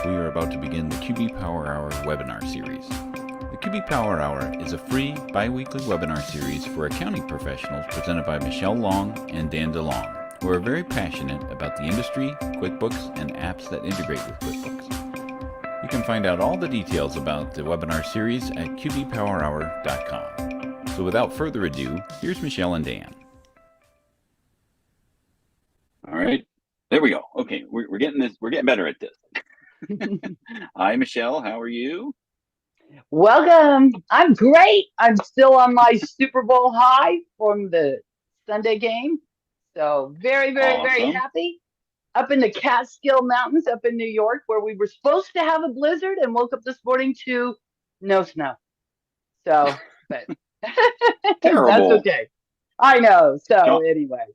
We are about to begin the QB Power Hour webinar series. The QB Power Hour is a free bi-weekly webinar series for accounting professionals presented by Michelle Long and Dan DeLong, who are very passionate about the industry, QuickBooks, and apps that integrate with QuickBooks. You can find out all the details about the webinar series at qbpowerhour.com. So without further ado, here's Michelle and Dan. All right, there we go. Okay, we're getting this. We're getting better at this. Hi, Michelle. How are you? Welcome. I'm great. I'm still on my Super Bowl high from the Sunday game. So very happy. Up in the Catskill Mountains up in New York, where we were supposed to have a blizzard and woke up this morning to no snow. So, but Terrible. That's okay. I know. So anyway.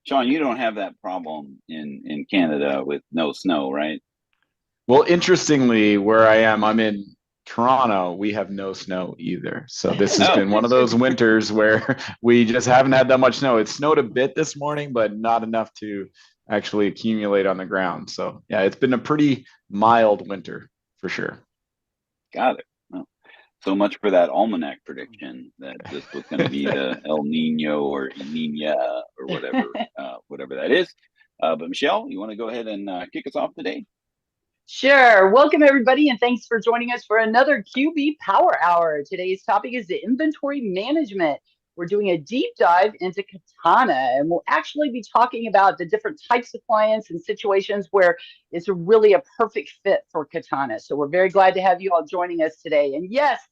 Shawn, you don't have that problem in Canada with no snow, right? Well, interestingly, where I am, I'm in Toronto. We have no snow either. So this has been one of those winters where we just haven't had that much snow. It snowed a bit this morning, but not enough to actually accumulate on the ground. So yeah, it's been a pretty mild winter for sure. Got it. Well, so much for that almanac prediction that this was going to be the El Nino or Nina or whatever, whatever that is. But Michelle, you want to go ahead and kick us off today? Sure. Welcome, everybody, and thanks for joining us for another QB Power Hour. Today's topic is the inventory management. We're doing a deep dive into Katana, and we'll actually be talking about the different types of clients and situations where it's really a perfect fit for Katana. So we're very glad to have you all joining us today. And yes,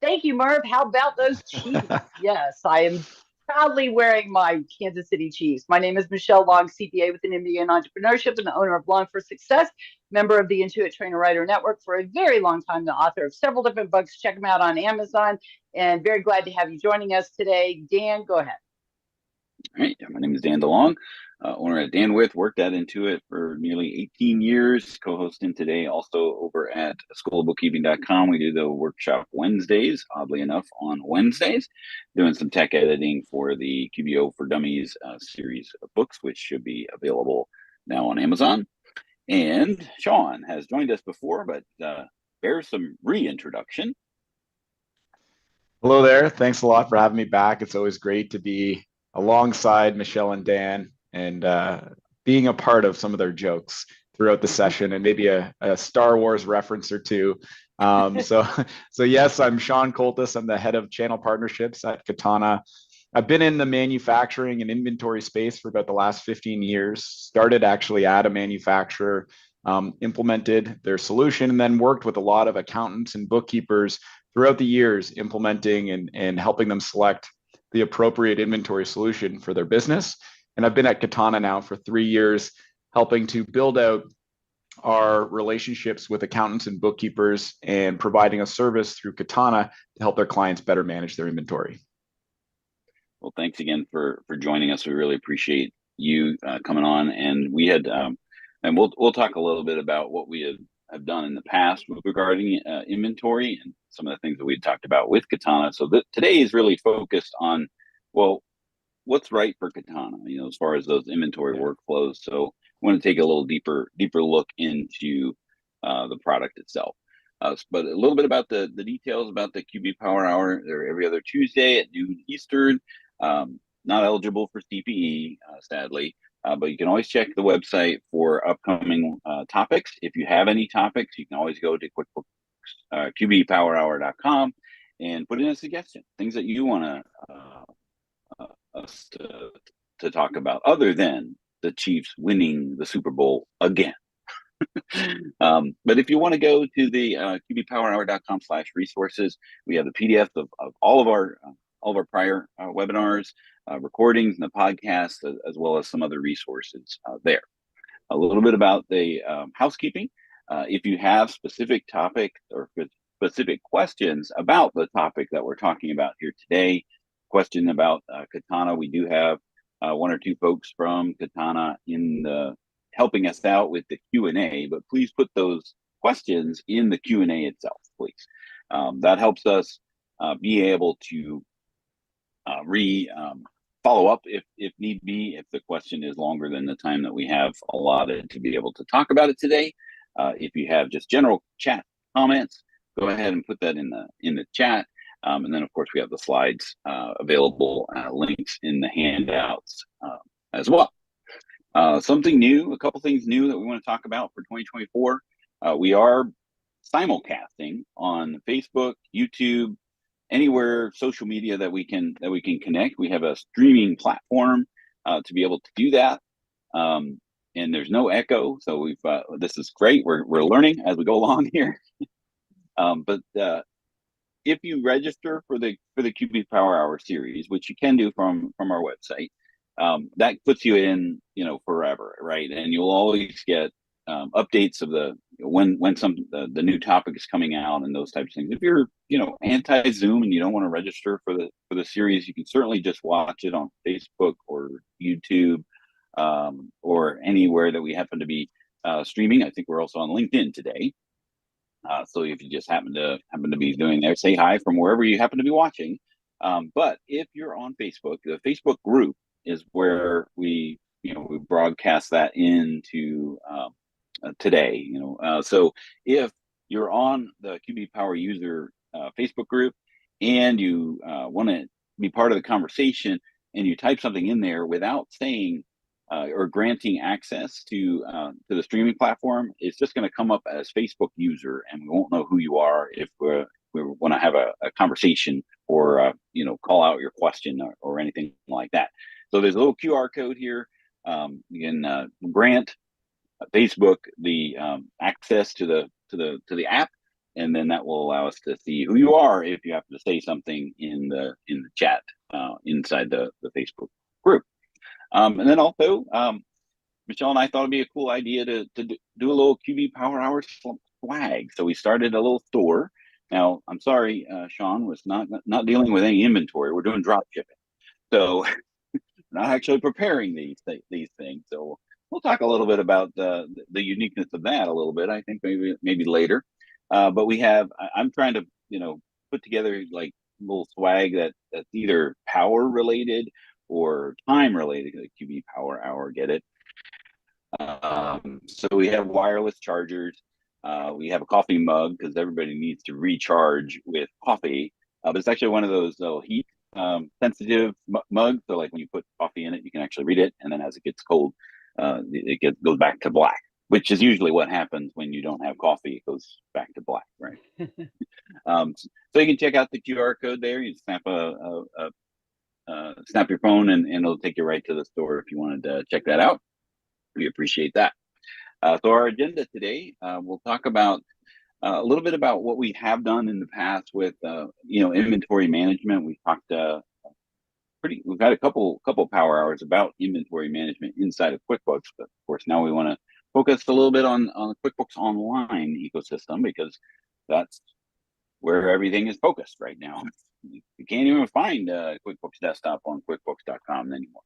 thank you, Merv. How about those Chiefs? Yes, I am proudly wearing my Kansas City Chiefs. My name is Michelle Long, CPA with an MBA in entrepreneurship and the owner of Long for Success, member of the Intuit Trainer Writer Network for a very long time, the author of several different books. Check them out on Amazon, and very glad to have you joining us today. Dan, go ahead. All right, my name is Dan DeLong, owner at Dan With, worked at Intuit for nearly 18 years, co-hosting today also over at schoolofbookkeeping.com. We do the workshop Wednesdays, oddly enough, on Wednesdays, doing some tech editing for the QBO for Dummies series of books, which should be available now on Amazon. And Shawn has joined us before, but bears some reintroduction. Hello there. Thanks a lot for having me back. It's always great to be alongside Michelle and Dan and being a part of some of their jokes throughout the session and maybe a Star Wars reference or two. So yes, I'm Shawn Coultice. I'm the head of channel partnerships at Katana. I've been in the manufacturing and inventory space for about the last 15 years, started actually at a manufacturer, implemented their solution, and then worked with a lot of accountants and bookkeepers throughout the years, implementing and helping them select the appropriate inventory solution for their business. And I've been at Katana now for 3 years, helping to build out our relationships with accountants and bookkeepers and providing a service through Katana to help their clients better manage their inventory. Well, thanks again for joining us. We really appreciate you coming on. And we had, and we'll talk a little bit about what we have done in the past regarding inventory and some of the things that we talked about with Katana. So today is really focused on, well, what's right for Katana, as far as those inventory workflows. So I want to take a little deeper look into the product itself. But a little bit about the details about the QB Power Hour. They're every other Tuesday at noon Eastern. Not eligible for CPE, sadly. But you can always check the website for upcoming topics. If you have any topics, you can always go to QuickBooks, QBPowerHour.com and put in a suggestion, things that you want us to talk about other than the Chiefs winning the Super Bowl again. But if you want to go to the QBPowerHour.com/resources, we have the PDF of all of our prior webinars, recordings, and the podcast, as well as some other resources there. A little bit about the housekeeping. If you have specific topic or specific questions about the topic that we're talking about here today, question about Katana, we do have one or two folks from Katana in the helping us out with the Q&A, but please put those questions in the Q&A itself, please. That helps us be able to follow up if need be, if the question is longer than the time that we have allotted to be able to talk about it today. If you have just general chat comments, go ahead and put that in the chat. And then, of course, we have the slides available, links in the handouts as well. Something new, a couple things new that we want to talk about for 2024. We are simulcasting on Facebook, YouTube, anywhere social media that we can connect. We have a streaming platform to be able to do that. And there's no echo, so we've this is great. We're learning as we go along here. But if you register for the QB Power Hour series, which you can do from our website, that puts you in, forever, right? And you'll always get updates of when the new topic is coming out and those types of things. If you're anti-Zoom and you don't want to register for the series, you can certainly just watch it on Facebook or YouTube, or anywhere that we happen to be streaming. I think we're also on LinkedIn today. So if you just happen to be doing there, say hi from wherever you happen to be watching. But if you're on Facebook, the Facebook group is where we broadcast that into today. So if you're on the QB Power user Facebook group and you want to be part of the conversation and you type something in there without saying or granting access to the streaming platform, it's just going to come up as Facebook user, and we won't know who you are if we want to have a conversation or call out your question or anything like that. So there's a little QR code here. You can grant Facebook the access to the app, and then that will allow us to see who you are if you happen to say something in the chat inside the Facebook group. And then also, Michelle and I thought it'd be a cool idea to do a little QB Power Hour swag. So we started a little store. Now, I'm sorry, Shawn was not dealing with any inventory. We're doing drop shipping, so we're not actually preparing these things. So we'll talk a little bit about the uniqueness of that a little bit. I think maybe later. But I'm trying to put together like a little swag that's either power related or time related to the QB Power Hour. Get it? So we have wireless chargers. We have a coffee mug because everybody needs to recharge with coffee. But it's actually one of those little heat sensitive mugs. So like when you put coffee in it, you can actually read it. And then as it gets cold, it goes back to black, which is usually what happens when you don't have coffee. It goes back to black, right? So you can check out the QR code there. You snap snap your phone and it'll take you right to the store if you wanted to check that out. We appreciate that. So our agenda today, we'll talk about a little bit about what we have done in the past with inventory management. We've talked we've had a couple power hours about inventory management inside of QuickBooks, but of course now we want to focus a little bit on the QuickBooks Online ecosystem, because that's where everything is focused right now. You can't even find QuickBooks Desktop on QuickBooks.com anymore.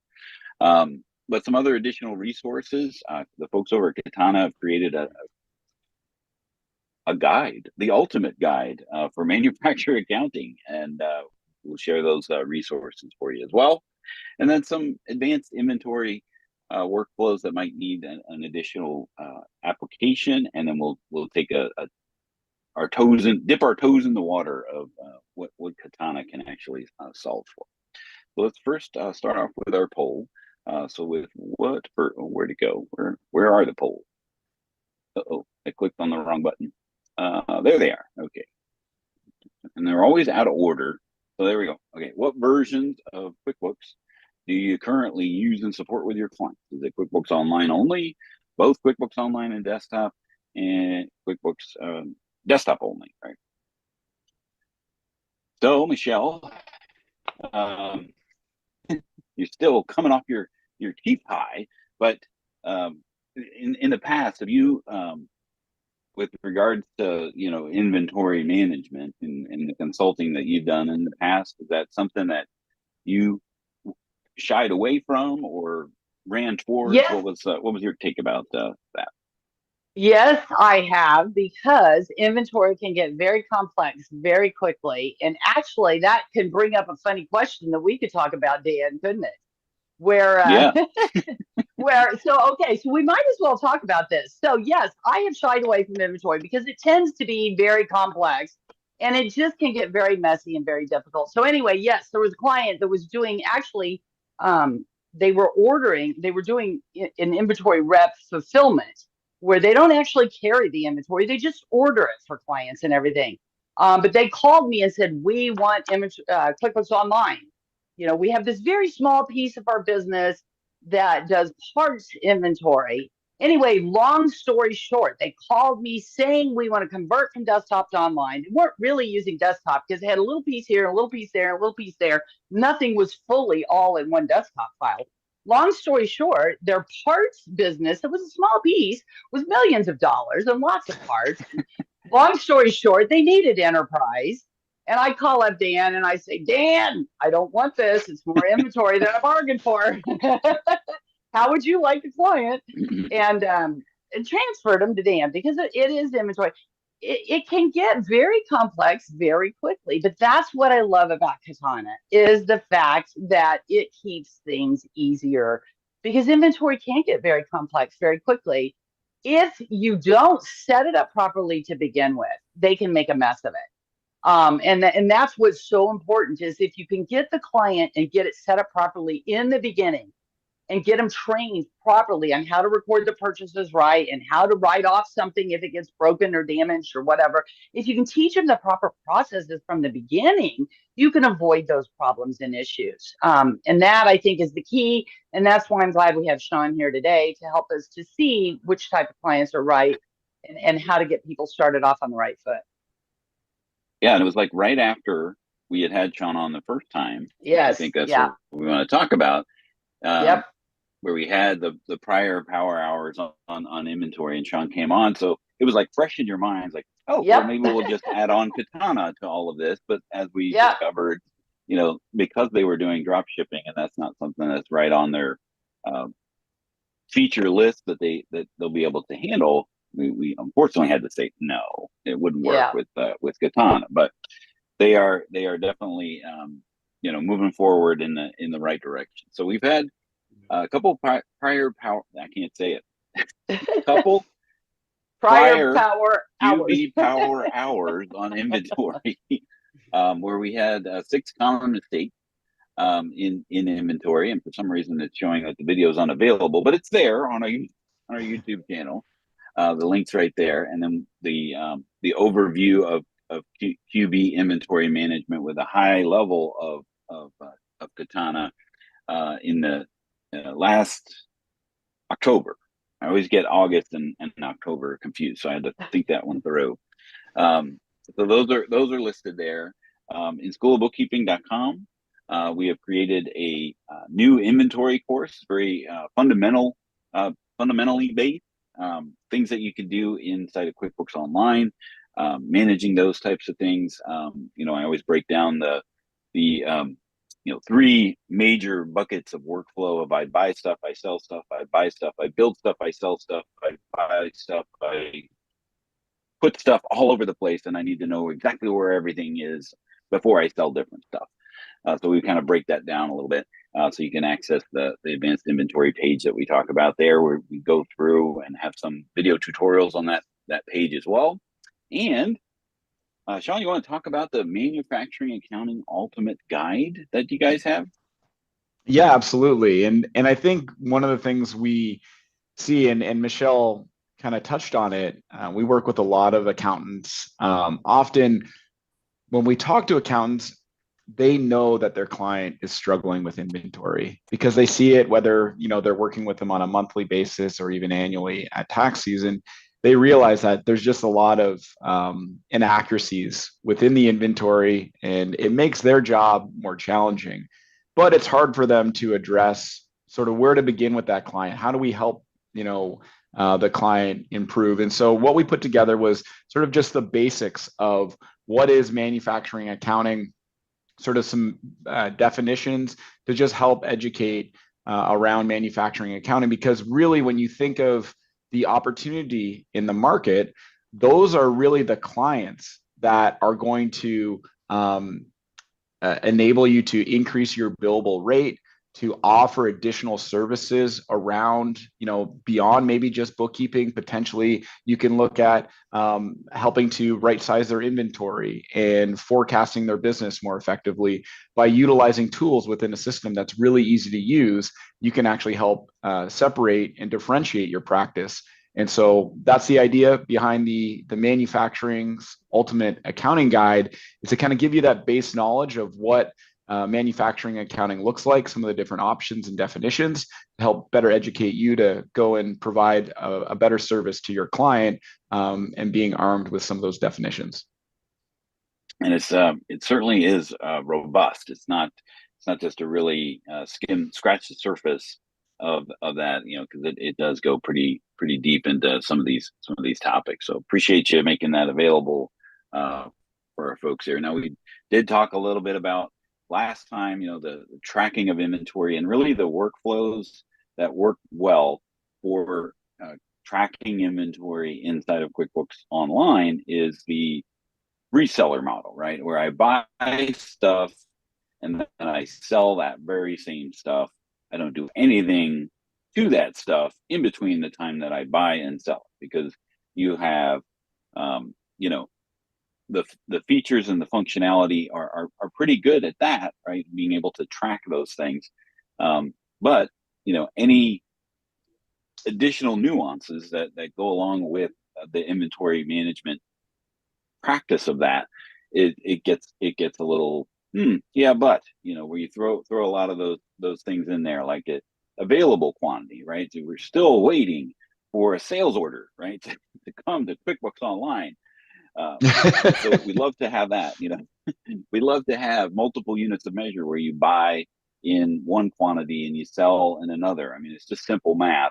But some other additional resources, the folks over at Katana have created a guide, the ultimate guide for manufacturer accounting, and we'll share those resources for you as well. And then some advanced inventory workflows that might need an additional application, and then we'll take dip our toes in the water of what Katana can actually solve for. So let's first start off with our poll. So with where to go? Where are the polls? I clicked on the wrong button. There they are. Okay, and they're always out of order. So there we go. Okay, what versions of QuickBooks do you currently use and support with your clients? Is it QuickBooks Online only, both QuickBooks Online and Desktop, and QuickBooks Desktop only, right? So Michelle, you're still coming off your teeth high, but in the past, have you, with regards to inventory management and the consulting that you've done in the past, is that something that you shied away from or ran towards? Yes. What was your take about that? Yes, I have, because inventory can get very complex very quickly. And actually, that can bring up a funny question that we could talk about, Dan, couldn't it? Where Okay, so we might as well talk about this. So yes, I have shied away from inventory because it tends to be very complex and it just can get very messy and very difficult. So anyway, yes, there was a client that was doing actually, they were doing an inventory rep fulfillment where they don't actually carry the inventory, they just order it for clients and everything. But they called me and said, we want QuickBooks Online. We have this very small piece of our business that does parts inventory. Anyway, long story short, they called me saying we want to convert from desktop to online. They weren't really using desktop because they had a little piece here, a little piece there, a little piece there. Nothing was fully all in one desktop file. Long story short, their parts business, it was a small piece, was millions of dollars and lots of parts. Long story short, they needed enterprise. And I call up Dan and I say, Dan, I don't want this. It's more inventory than I bargained for. How would you like a client? And transferred them to Dan because it is inventory. It can get very complex very quickly, but that's what I love about Katana is the fact that it keeps things easier because inventory can get very complex very quickly. If you don't set it up properly to begin with, they can make a mess of it. And that's what's so important is if you can get the client and get it set up properly in the beginning and get them trained properly on how to record the purchases right and how to write off something if it gets broken or damaged or whatever. If you can teach them the proper processes from the beginning, you can avoid those problems and issues. And that I think is the key. And that's why I'm glad we have Shawn here today to help us to see which type of clients are right and how to get people started off on the right foot. Yeah, and it was like right after we had Shawn on the first time. Yes. I think that's what we want to talk about. Yep. Where we had the prior power hours on inventory, and Shawn came on, so it was like fresh in your minds, like, oh, well, maybe we'll just add on Katana to all of this. But as we discovered, because they were doing drop shipping, and that's not something that's right on their feature list that they'll be able to handle. We unfortunately had to say no, it wouldn't work with Katana, but they are definitely moving forward in the right direction. So we've had a couple prior power. I can't say it. Couple prior power QB power hours on inventory, where we had 6 common mistakes in inventory, and for some reason it's showing that the video is unavailable, but it's there on our YouTube channel. The link's right there, and then the overview of QB inventory management with a high level of Katana in the last October. I always get August and October confused, so I had to think that one through. So those are listed there. In schoolofbookkeeping.com, we have created a new inventory course, very fundamentally based. Things that you can do inside of QuickBooks Online, managing those types of things. I always break down the 3 major buckets of workflow of I buy stuff, I sell stuff, I buy stuff, I build stuff, I sell stuff, I buy stuff, I put stuff all over the place, and I need to know exactly where everything is before I sell different stuff. So we kind of break that down a little bit. So you can access the advanced inventory page that we talk about there, where we go through and have some video tutorials on that page as well. And Shawn, you want to talk about the manufacturing accounting ultimate guide that you guys have? Yeah, absolutely. And I think one of the things we see, and Michelle kind of touched on it, we work with a lot of accountants. Often when we talk to accountants, they know that their client is struggling with inventory because they see it, whether they're working with them on a monthly basis or even annually at tax season. They realize that there's just a lot of inaccuracies within the inventory, and it makes their job more challenging. But it's hard for them to address sort of where to begin with that client. How do we help the client improve? And so what we put together was sort of just the basics of what is manufacturing accounting, sort of some definitions to just help educate around manufacturing accounting. Because really, when you think of the opportunity in the market, those are really the clients that are going to enable you to increase your billable rate, to offer additional services around, beyond maybe just bookkeeping. Potentially, you can look at helping to right size their inventory and forecasting their business more effectively by utilizing tools within a system that's really easy to use. You can actually help separate and differentiate your practice. And so that's the idea behind the manufacturing's ultimate accounting guide, is to kind of give you that base knowledge of what manufacturing accounting looks like, some of the different options and definitions, to help better educate you to go and provide a better service to your client, and being armed with some of those definitions. And it certainly is robust. It's not just a really scratch the surface of that, because it does go pretty deep into some of these topics. So appreciate you making that available for our folks here. Now, we did talk a little bit about last time, the tracking of inventory, and really the workflows that work well for tracking inventory inside of QuickBooks Online is the reseller model, right? Where I buy stuff and then I sell that very same stuff. I don't do anything to that stuff in between the time that I buy and sell, because you have, the features and the functionality are pretty good at that, right? Being able to track those things. But, any additional nuances that go along with the inventory management practice of that, it gets a little, but, where you throw a lot of those things in there, like available quantity, right? So we're still waiting for a sales order, right, to come to QuickBooks Online. So we love to have that, we love to have multiple units of measure where you buy in one quantity and you sell in another. I mean, it's just simple math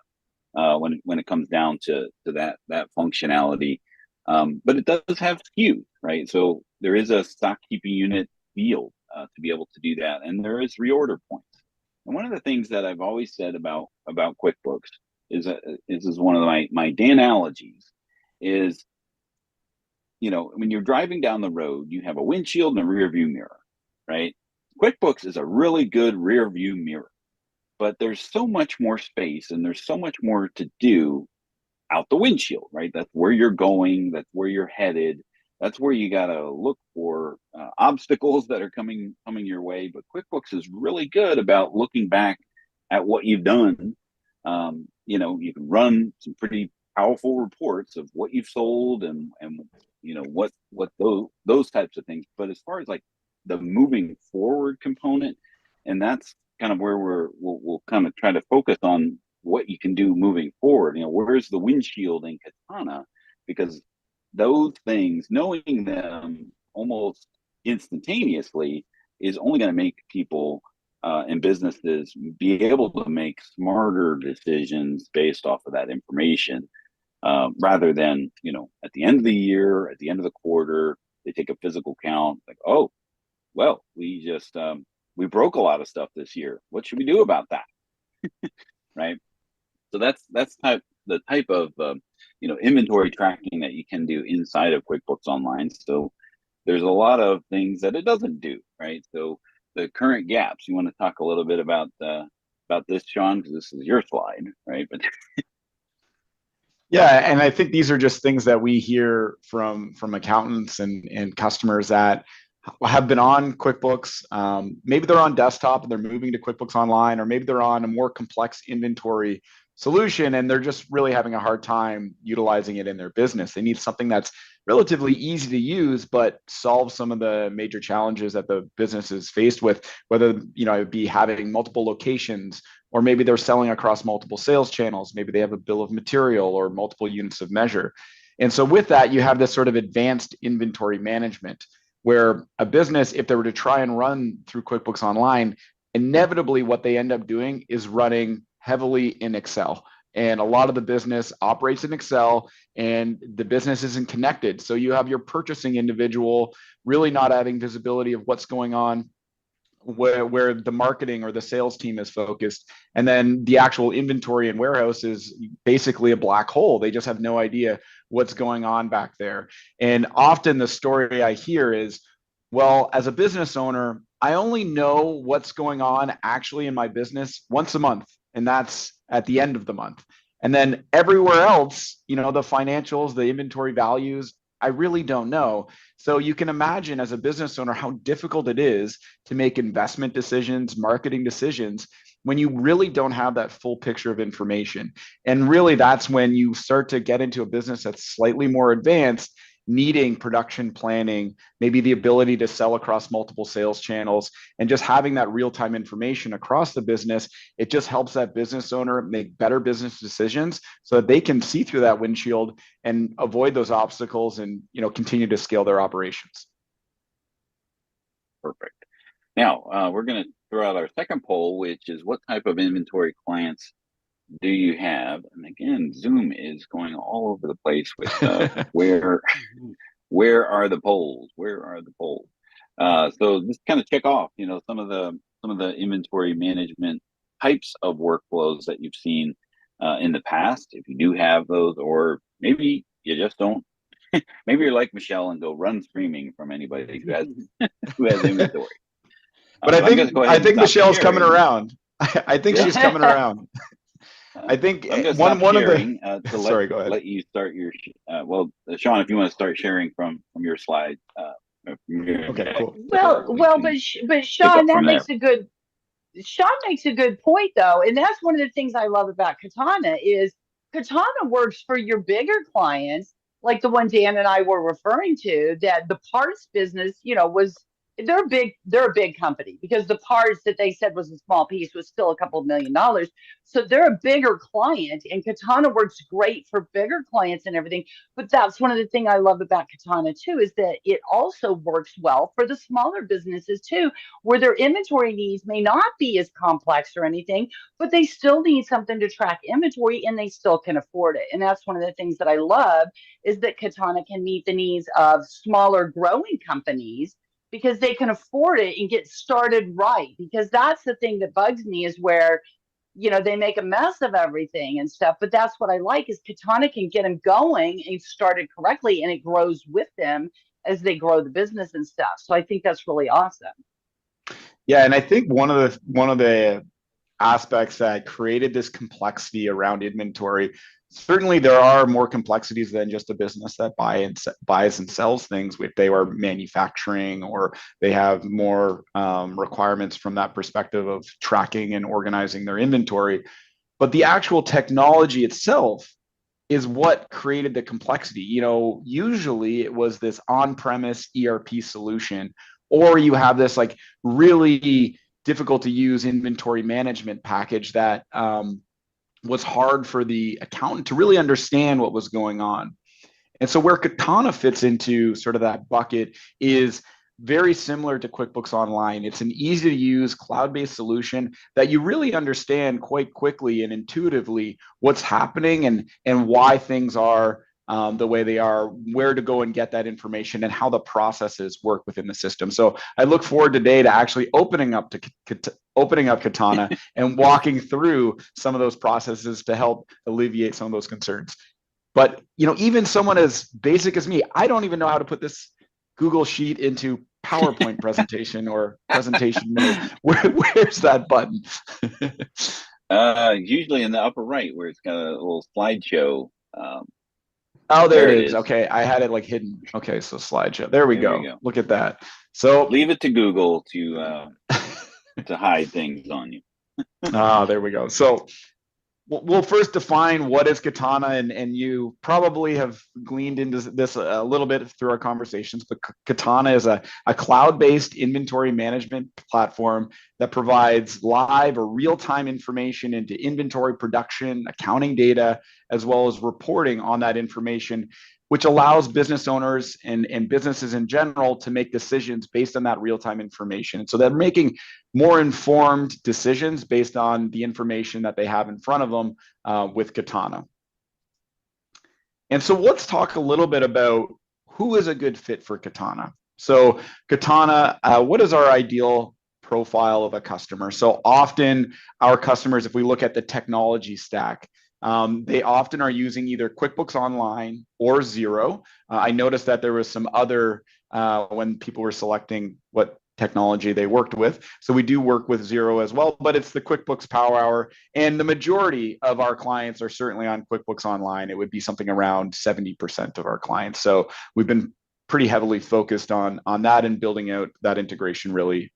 when it comes down to that functionality. But it does have SKUs, right? So there is a stock keeping unit field to be able to do that, and there is reorder points. And one of the things that I've always said about QuickBooks is one of my analogies is, when you're driving down the road, you have a windshield and a rear view mirror, right? QuickBooks is a really good rear view mirror, but there's so much more space and there's so much more to do out the windshield, right? That's where you're going, that's where you're headed, that's where you got to look for obstacles that are coming your way. But QuickBooks is really good about looking back at what you've done. You can run some pretty powerful reports of what you've sold and what those types of things. But as far as like the moving forward component, and that's kind of where we'll kind of try to focus on what you can do moving forward. Where's the windshield in Katana? Because those things, knowing them almost instantaneously, is only going to make people and businesses be able to make smarter decisions based off of that information, rather than, at the end of the year, at the end of the quarter, they take a physical count, like, oh, well, we just we broke a lot of stuff this year. What should we do about that? Right. So that's the type of inventory tracking that you can do inside of QuickBooks Online. So there's a lot of things that it doesn't do, right? So the current gaps. You want to talk a little bit about this, Shawn, because this is your slide, right? But yeah, and I think these are just things that we hear from accountants and customers that have been on QuickBooks. Maybe they're on desktop and they're moving to QuickBooks Online, or maybe they're on a more complex inventory solution and they're just really having a hard time utilizing it in their business. They need something that's relatively easy to use, but solves some of the major challenges that the business is faced with, whether it be having multiple locations, or maybe they're selling across multiple sales channels. Maybe they have a bill of material or multiple units of measure. And so with that, you have this sort of advanced inventory management, where a business, if they were to try and run through QuickBooks Online, inevitably what they end up doing is running heavily in Excel. And a lot of the business operates in Excel and the business isn't connected. So you have your purchasing individual really not having visibility of what's going on, where the marketing or the sales team is focused. And then the actual inventory and warehouse is basically a black hole. They just have no idea what's going on back there. And often the story I hear is, well, as a business owner, I only know what's going on actually in my business once a month, and that's at the end of the month. And then everywhere else, the financials, the inventory values, I really don't know. So you can imagine as a business owner how difficult it is to make investment decisions, marketing decisions, when you really don't have that full picture of information. And really, that's when you start to get into a business that's slightly more advanced, needing production planning, maybe the ability to sell across multiple sales channels, and just having that real-time information across the business. It just helps that business owner make better business decisions so that they can see through that windshield and avoid those obstacles and continue to scale their operations. Perfect. Now, we're going to throw out our second poll, which is what type of inventory clients do you have? And again, Zoom is going all over the place with where are the polls? Where are the polls? So just kind of check off, some of the inventory management types of workflows that you've seen in the past, if you do have those, or maybe you just don't. Maybe you're like Michelle and go run screaming from anybody who has inventory. But I think Michelle's coming around. I think she's coming around. I think one of the. Sorry, go ahead. Let you start your. Shawn, if you want to start sharing from your slide. Okay, cool. But Shawn, Shawn makes a good point though, and that's one of the things I love about Katana is Katana works for your bigger clients, like the one Dan and I were referring to. That the parts business, they're a big company, because the parts that they said was a small piece was still a couple of $1 million. So they're a bigger client, and Katana works great for bigger clients and everything. But that's one of the things I love about Katana too, is that it also works well for the smaller businesses too, where their inventory needs may not be as complex or anything, but they still need something to track inventory and they still can afford it. And that's one of the things that I love, is that Katana can meet the needs of smaller growing companies, because they can afford it and get started right. Because that's the thing that bugs me, is where, they make a mess of everything and stuff. But that's what I like, is Katana can get them going and started correctly, and it grows with them as they grow the business and stuff. So I think that's really awesome. Yeah, and I think one of the aspects that created this complexity around inventory, certainly there are more complexities than just a business that buys and sells things. If they are manufacturing, or they have more requirements from that perspective of tracking and organizing their inventory. But the actual technology itself is what created the complexity. Usually it was this on-premise ERP solution, or you have this like really difficult to use inventory management package that was hard for the accountant to really understand what was going on. And so where Katana fits into sort of that bucket is very similar to QuickBooks Online. It's an easy to use cloud-based solution that you really understand quite quickly and intuitively what's happening and why things are the way they are, where to go and get that information, and how the processes work within the system. So I look forward today to actually opening up Katana and walking through some of those processes to help alleviate some of those concerns. But even someone as basic as me, I don't even know how to put this Google Sheet into PowerPoint presentation or presentation mode. Where's that button? Usually in the upper right, where it's got a little slideshow. Oh, there it is. Okay, I had it like hidden. Okay, so slideshow. There we go. Look at that. So leave it to Google to hide things on you. There we go. So we'll first define what is Katana, and you probably have gleaned into this a little bit through our conversations, but Katana is a cloud-based inventory management platform that provides live or real-time information into inventory production, accounting data, as well as reporting on that information, which allows business owners and businesses in general to make decisions based on that real-time information. And so they're making more informed decisions based on the information that they have in front of them with Katana. And so let's talk a little bit about who is a good fit for Katana. So Katana, what is our ideal profile of a customer? So often our customers, if we look at the technology stack, they often are using either QuickBooks Online or Xero. I noticed that there was some other, when people were selecting what technology they worked with. So we do work with Xero as well, but it's the QuickBooks Power Hour. And the majority of our clients are certainly on QuickBooks Online. It would be something around 70% of our clients. So we've been pretty heavily focused on that and building out that integration really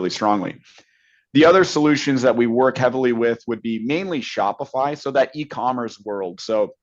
strongly. The other solutions that we work heavily with would be mainly Shopify, so that e-commerce world. So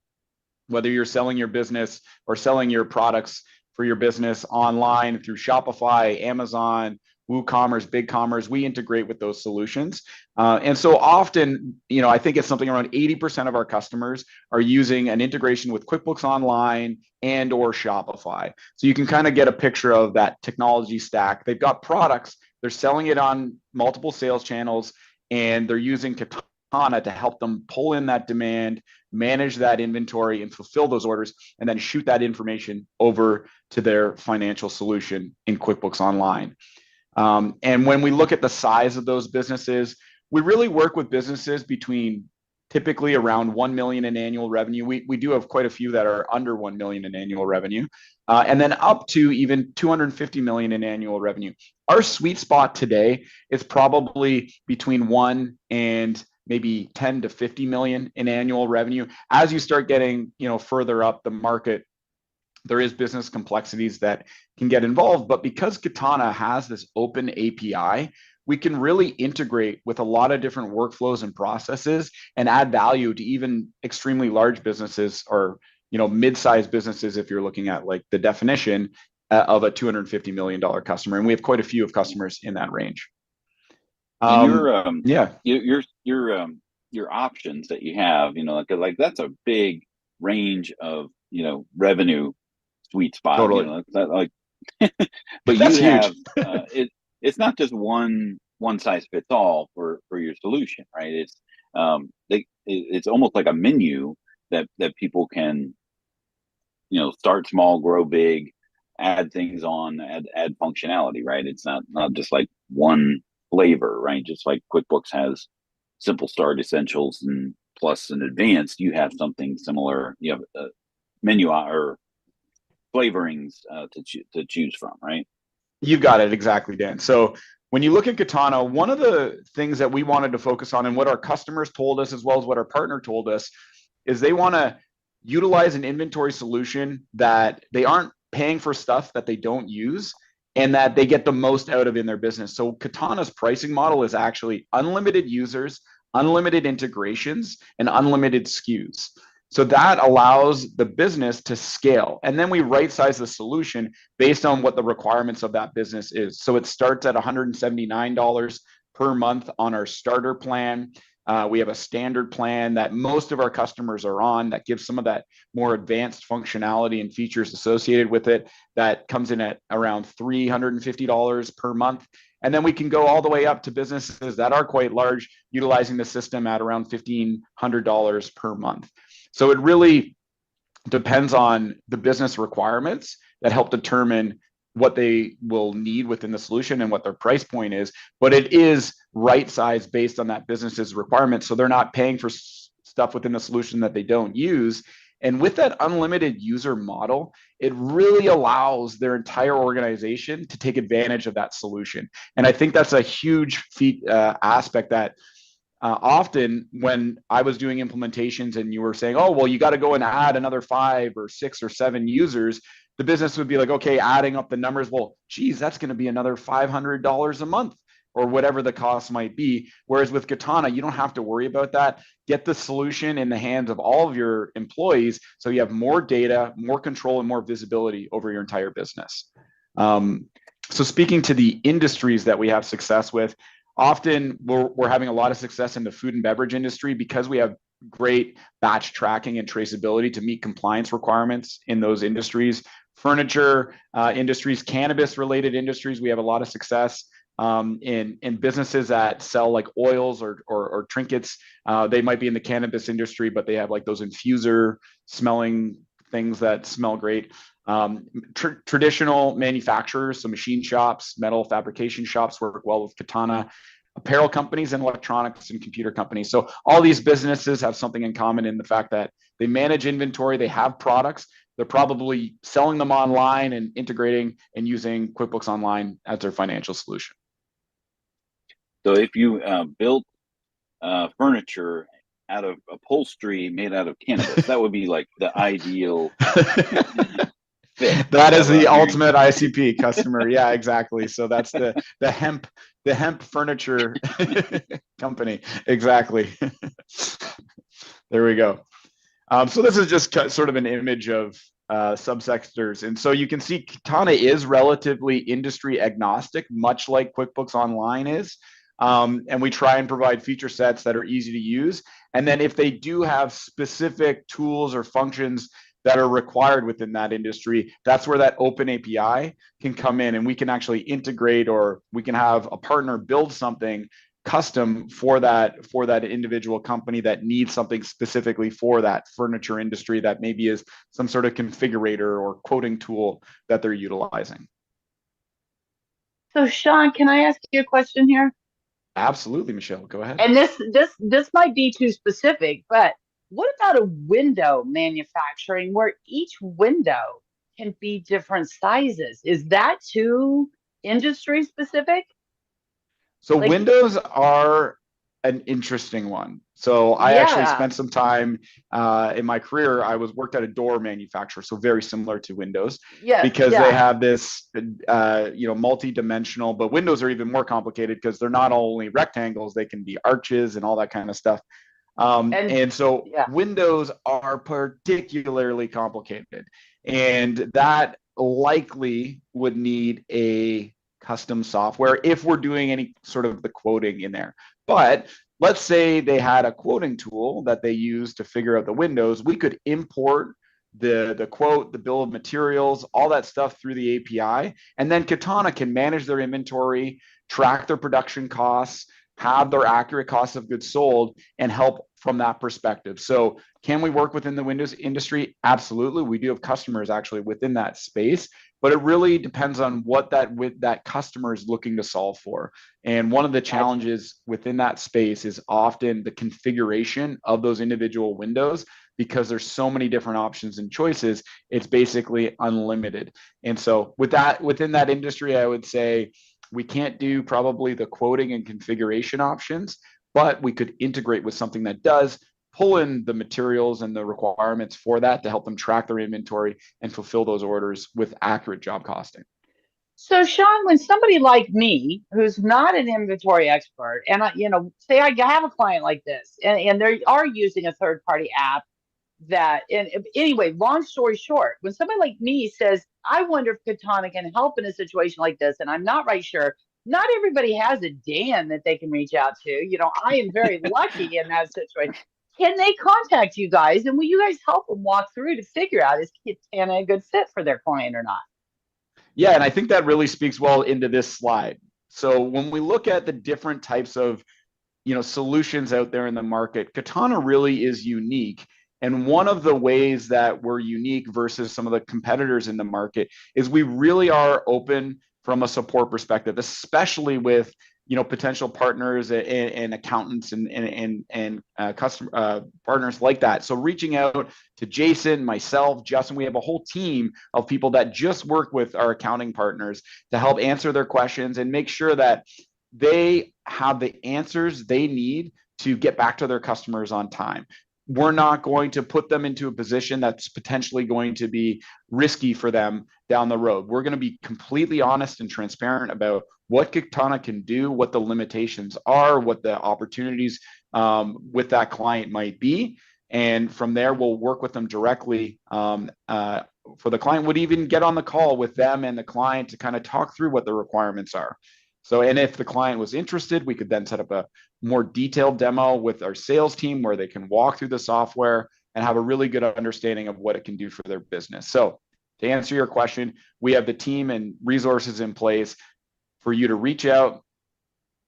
whether you're selling your business or selling your products for your business online through Shopify, Amazon, WooCommerce, BigCommerce, we integrate with those solutions. And so often, I think it's something around 80% of our customers are using an integration with QuickBooks Online and or Shopify. So you can kind of get a picture of that technology stack. They've got products, they're selling it on multiple sales channels, and they're using Katana to help them pull in that demand, manage that inventory, and fulfill those orders, and then shoot that information over to their financial solution in QuickBooks Online. And when we look at the size of those businesses, we really work with businesses between typically around 1 million in annual revenue. We do have quite a few that are under 1 million in annual revenue, and then up to even 250 million in annual revenue. Our sweet spot today is probably between 1 and maybe 10 to 50 million in annual revenue. As you start getting, further up the market, there is business complexities that can get involved, but because Katana has this open API, we can really integrate with a lot of different workflows and processes and add value to even extremely large businesses or, mid-sized businesses if you're looking at like the definition of a $250 million customer. And we have quite a few of customers in that range. Your options that you have, like that's a big range of, revenue sweet spot. Totally. But that's you huge. have it's not just one size fits all for your solution, right? It's almost like a menu that people can, start small, grow big, add things on, add functionality, right? It's not just like one flavor, right? Just like QuickBooks has Simple Start, Essentials, and Plus and Advanced, you have something similar. You have a menu or flavorings to choose from, right? You've got it exactly, Dan. So when you look at Katana, one of the things that we wanted to focus on and what our customers told us, as well as what our partner told us, is they want to utilize an inventory solution that they aren't paying for stuff that they don't use and that they get the most out of in their business. So Katana's pricing model is actually unlimited users, unlimited integrations, and unlimited SKUs. So that allows the business to scale. And then we right size the solution based on what the requirements of that business is. So it starts at $179 per month on our starter plan. We have a standard plan that most of our customers are on that gives some of that more advanced functionality and features associated with it. That comes in at around $350 per month. And then we can go all the way up to businesses that are quite large, utilizing the system at around $1,500 per month. So it really depends on the business requirements that help determine what they will need within the solution and what their price point is. But it is right sized based on that business's requirements. So they're not paying for stuff within the solution that they don't use. And with that unlimited user model, it really allows their entire organization to take advantage of that solution. And I think that's a huge aspect that often when I was doing implementations and you were saying, oh, well, you got to go and add another 5 or 6 or 7 users, the business would be like, okay, adding up the numbers. Well, geez, that's going to be another $500 a month or whatever the cost might be. Whereas with Katana, you don't have to worry about that. Get the solution in the hands of all of your employees so you have more data, more control, and more visibility over your entire business. So speaking to the industries that we have success with, often we're having a lot of success in the food and beverage industry because we have great batch tracking and traceability to meet compliance requirements in those industries. Furniture industries, cannabis related industries, we have a lot of success in businesses that sell like oils or trinkets. They might be in the cannabis industry, but they have like those infuser smelling things that smell great. Traditional manufacturers, so machine shops, metal fabrication shops work well with Katana. Apparel companies and electronics and computer companies. So all these businesses have something in common in the fact that they manage inventory, they have products, they're probably selling them online and integrating and using QuickBooks Online as their financial solution. So if you built furniture out of upholstery made out of cannabis, that would be like the ideal fit. That is the ultimate ICP customer. Yeah, exactly. So that's the hemp furniture company. Exactly. There we go. So this is just sort of an image of subsectors. And so you can see Katana is relatively industry agnostic, much like QuickBooks Online is. And we try and provide feature sets that are easy to use. And then if they do have specific tools or functions that are required within that industry, that's where that open API can come in, and we can actually integrate, or we can have a partner build something custom for that individual company that needs something specifically for that furniture industry that maybe is some sort of configurator or quoting tool that they're utilizing. So Shawn, can I ask you a question here? Absolutely, Michelle, go ahead. And this might be too specific, but what about a window manufacturing where each window can be different sizes? Is that too industry specific? So windows are an interesting one. So I actually spent some time in my career. I worked at a door manufacturer, so very similar to Windows, because they have this, multi-dimensional. But Windows are even more complicated because they're not only rectangles; they can be arches and all that kind of stuff. And so Windows are particularly complicated, and that likely would need a custom software if we're doing any sort of the quoting in there. But let's say they had a quoting tool that they use to figure out the windows. We could import the quote, the bill of materials, all that stuff through the API. And then Katana can manage their inventory, track their production costs, have their accurate cost of goods sold, and help from that perspective. So can we work within the Windows industry? Absolutely. We do have customers actually within that space, but it really depends on what that customer is looking to solve for. And one of the challenges within that space is often the configuration of those individual windows, because there's so many different options and choices. It's basically unlimited. And so within that industry, I would say we can't do probably the quoting and configuration options, but we could integrate with something that does pull in the materials and the requirements for that to help them track their inventory and fulfill those orders with accurate job costing. So Shawn, when somebody like me, who's not an inventory expert, and say I have a client like this, and they are using a third-party app anyway, long story short, when somebody like me says, I wonder if Katana can help in a situation like this, and I'm not right sure, not everybody has a Dan that they can reach out to. I am very lucky in that situation. Can they contact you guys, and will you guys help them walk through to figure out, is Katana a good fit for their client or not? Yeah, and I think that really speaks well into this slide. So when we look at the different types of solutions out there in the market, Katana really is unique. And one of the ways that we're unique versus some of the competitors in the market is we really are open from a support perspective, especially with potential partners and accountants and customer partners like that. So reaching out to Jason, myself, Justin, we have a whole team of people that just work with our accounting partners to help answer their questions and make sure that they have the answers they need to get back to their customers on time. We're not going to put them into a position that's potentially going to be risky for them down the road. We're going to be completely honest and transparent about what Katana can do, what the limitations are, what the opportunities with that client might be. And from there, we'll work with them directly. For the client, would even get on the call with them and the client to kind of talk through what the requirements are. So, and if the client was interested, we could then set up a more detailed demo with our sales team where they can walk through the software and have a really good understanding of what it can do for their business. So to answer your question, we have the team and resources in place for you to reach out,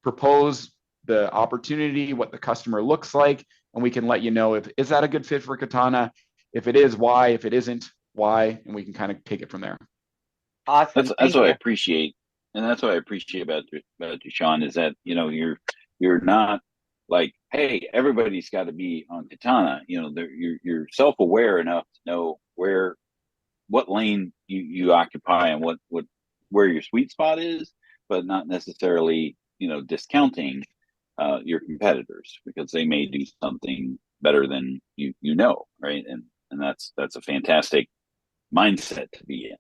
propose the opportunity, what the customer looks like, and we can let you know is that a good fit for Katana? If it is, why? If it isn't, why? And we can kind of take it from there. Awesome. That's what I appreciate. And that's what I appreciate about you, Shawn, is that, you're not like, hey, everybody's got to be on Katana. You're self-aware enough to know where what lane you occupy and where your sweet spot is, but not necessarily, discounting your competitors because they may do something better than you know, right? And that's a fantastic mindset to be in.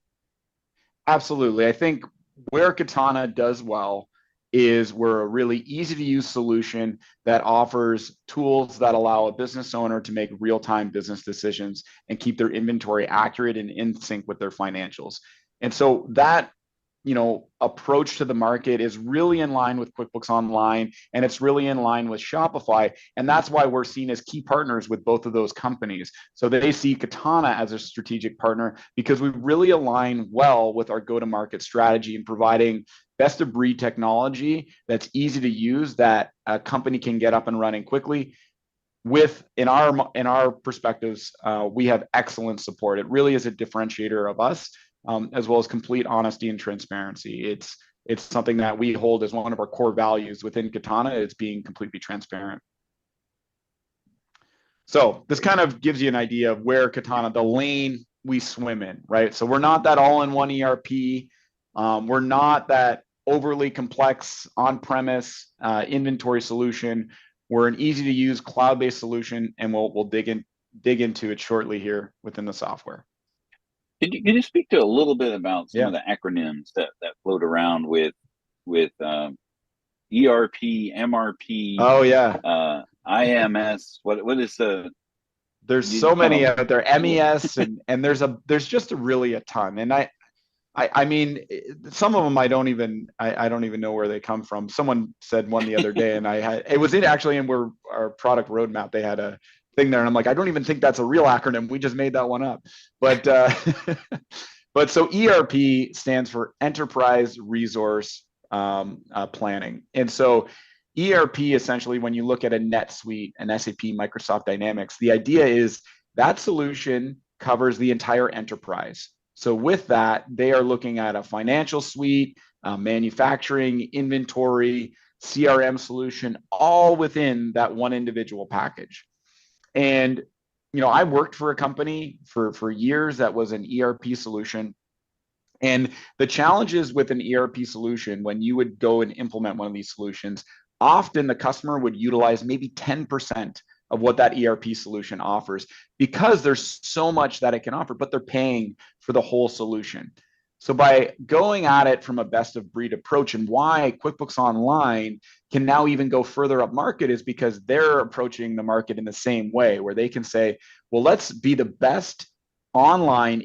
Absolutely. I think where Katana does well is we're a really easy to use solution that offers tools that allow a business owner to make real-time business decisions and keep their inventory accurate and in sync with their financials. And so that approach to the market is really in line with QuickBooks Online, and it's really in line with Shopify. And that's why we're seen as key partners with both of those companies. So they see Katana as a strategic partner because we really align well with our go-to-market strategy in providing best of breed technology that's easy to use, that a company can get up and running quickly. In our perspectives, we have excellent support. It really is a differentiator of us, as well as complete honesty and transparency. It's something that we hold as one of our core values within Katana. It's being completely transparent. So this kind of gives you an idea of where Katana, the lane we swim in, right? So we're not that all-in-one ERP. We're not that overly complex on-premise inventory solution. We're an easy-to-use cloud-based solution, and we'll dig into it shortly here within the software. Can you speak to a little bit about some of the acronyms that float around with ERP, MRP? Oh yeah. IMS. What is the? There's so many out there. MES and there's just really a ton. And I mean, some of them I don't even know where they come from. Someone said one the other day, and it was actually in our product roadmap. They had a thing there, and I'm like, I don't even think that's a real acronym. We just made that one up. But but so ERP stands for Enterprise Resource Planning, and so ERP essentially, when you look at a NetSuite, an SAP, Microsoft Dynamics, the idea is that solution covers the entire enterprise. So with that, they are looking at a financial suite, manufacturing, inventory, CRM solution, all within that one individual package. And I worked for a company for years that was an ERP solution. And the challenges with an ERP solution, when you would go and implement one of these solutions, often the customer would utilize maybe 10% of what that ERP solution offers because there's so much that it can offer, but they're paying for the whole solution. So by going at it from a best of breed approach, and why QuickBooks Online can now even go further up market is because they're approaching the market in the same way, where they can say, well, let's be the best online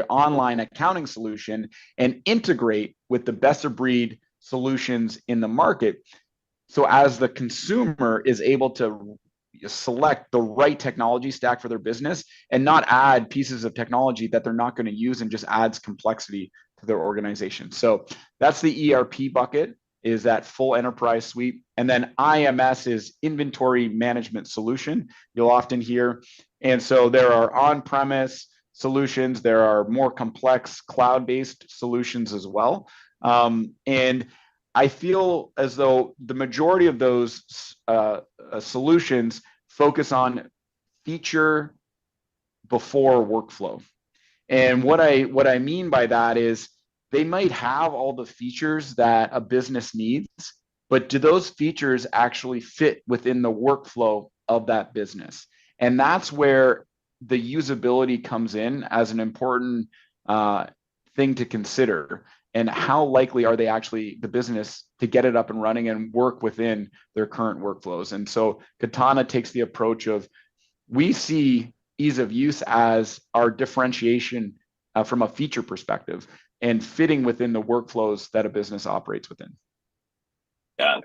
online accounting solution and integrate with the best of breed solutions in the market. So as the consumer is able to select the right technology stack for their business and not add pieces of technology that they're not going to use and just adds complexity to their organization. So that's the ERP bucket, is that full enterprise suite. And then IMS is inventory management solution, you'll often hear. And so there are on-premise solutions, there are more complex cloud-based solutions as well. And I feel as though the majority of those solutions focus on feature before workflow. And what I mean by that is they might have all the features that a business needs, but do those features actually fit within the workflow of that business? And that's where the usability comes in as an important thing to consider. And how likely are they actually, the business, to get it up and running and work within their current workflows? And so Katana takes the approach of, we see ease of use as our differentiation from a feature perspective and fitting within the workflows that a business operates within. Yeah,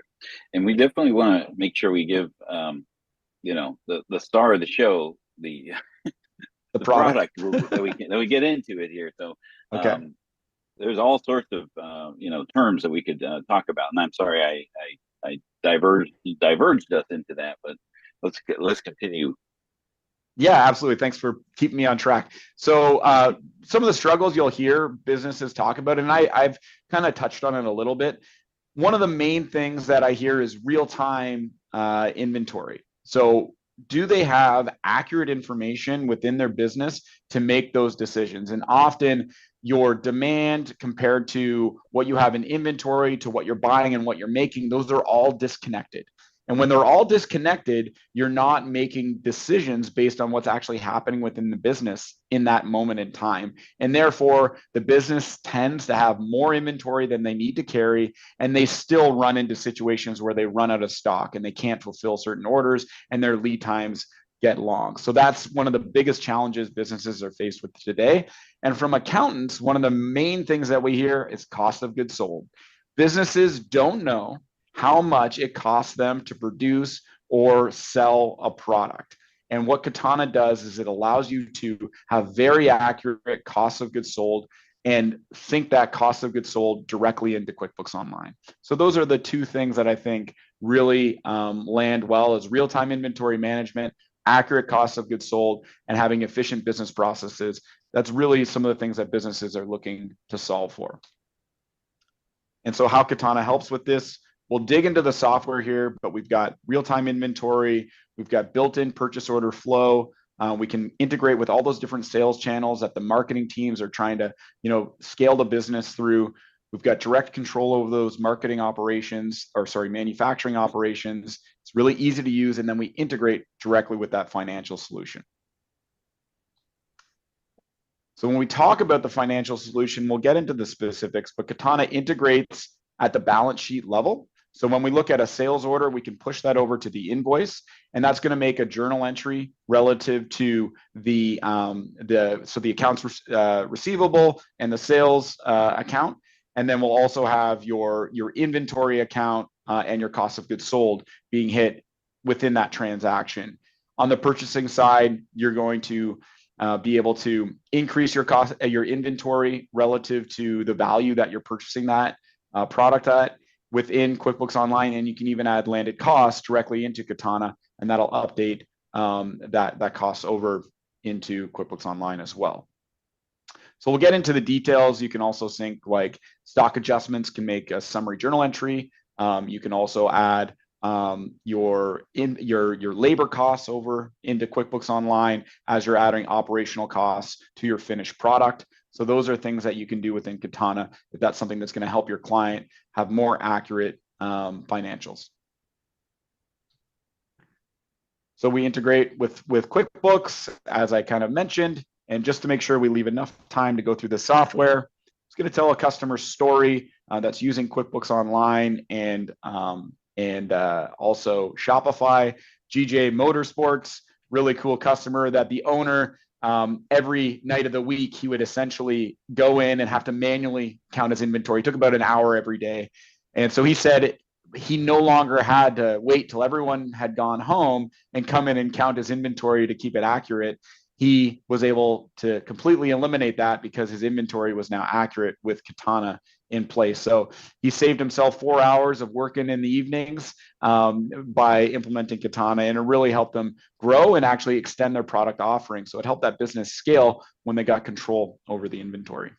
and we definitely want to make sure we give the star of the show, the product that we get into it here. So Okay. There's all sorts of terms that we could talk about, and I'm sorry I diverged us into that, but let's continue. Yeah, absolutely. Thanks for keeping me on track. So some of the struggles you'll hear businesses talk about, and I've kind of touched on it a little bit. One of the main things that I hear is real-time inventory. So do they have accurate information within their business to make those decisions? And often your demand compared to what you have in inventory to what you're buying and what you're making, those are all disconnected. And when they're all disconnected, you're not making decisions based on what's actually happening within the business in that moment in time. And therefore, the business tends to have more inventory than they need to carry, and they still run into situations where they run out of stock and they can't fulfill certain orders and their lead times get long. So that's one of the biggest challenges businesses are faced with today. And from accountants, one of the main things that we hear is cost of goods sold. Businesses don't know how much it costs them to produce or sell a product. And what Katana does is it allows you to have very accurate costs of goods sold and sync that cost of goods sold directly into QuickBooks Online. So those are the two things that I think really land well, is real-time inventory management, accurate cost of goods sold, and having efficient business processes. That's really some of the things that businesses are looking to solve for. And so how Katana helps with this, we'll dig into the software here, but we've got real-time inventory, we've got built-in purchase order flow. We can integrate with all those different sales channels that the marketing teams are trying to, scale the business through. We've got direct control over those marketing operations, manufacturing operations. It's really easy to use, and then we integrate directly with that financial solution. So when we talk about the financial solution, we'll get into the specifics, but Katana integrates at the balance sheet level. So when we look at a sales order, we can push that over to the invoice, and that's going to make a journal entry relative to the accounts receivable and the sales account. And then we'll also have your inventory account and your cost of goods sold being hit within that transaction. On the purchasing side, you're going to be able to increase your inventory relative to the value that you're purchasing that product at within QuickBooks Online, and you can even add landed costs directly into Katana, and that'll update that cost over into QuickBooks Online as well. So we'll get into the details. You can also sync like stock adjustments, can make a summary journal entry. You can also add your labor costs over into QuickBooks Online as you're adding operational costs to your finished product. So those are things that you can do within Katana if that's something that's going to help your client have more accurate financials. So we integrate with QuickBooks, as I kind of mentioned, and just to make sure we leave enough time to go through the software, it's going to tell a customer story that's using QuickBooks Online and also Shopify. GJ Motorsports, really cool customer that the owner, every night of the week, he would essentially go in and have to manually count his inventory. It took about an hour every day. And so he said he no longer had to wait till everyone had gone home and come in and count his inventory to keep it accurate. He was able to completely eliminate that because his inventory was now accurate with Katana in place. So he saved himself 4 hours of working in the evenings by implementing Katana, and it really helped them grow and actually extend their product offering. So it helped that business scale when they got control over the inventory.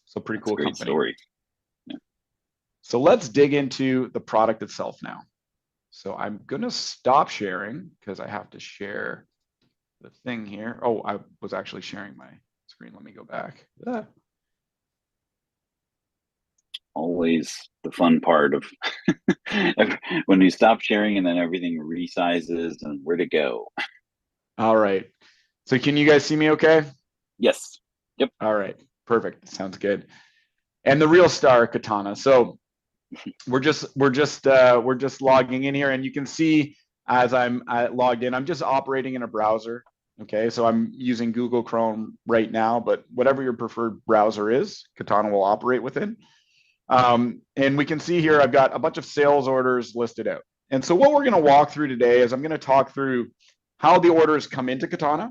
So pretty cool company. Story. Yeah. So let's dig into the product itself now. So I'm going to stop sharing because I have to share the thing here. Oh, I was actually sharing my screen. Let me go back. Always the fun part of when you stop sharing and then everything resizes and where to go. All right. So can you guys see me okay? Yes. Yep. All right. Perfect. Sounds good. And the real star, Katana. So we're just logging in here, and you can see as I'm logged in, I'm just operating in a browser. Okay, so I'm using Google Chrome right now, but whatever your preferred browser is, Katana will operate within. And we can see here, I've got a bunch of sales orders listed out. And so what we're going to walk through today is I'm going to talk through how the orders come into Katana,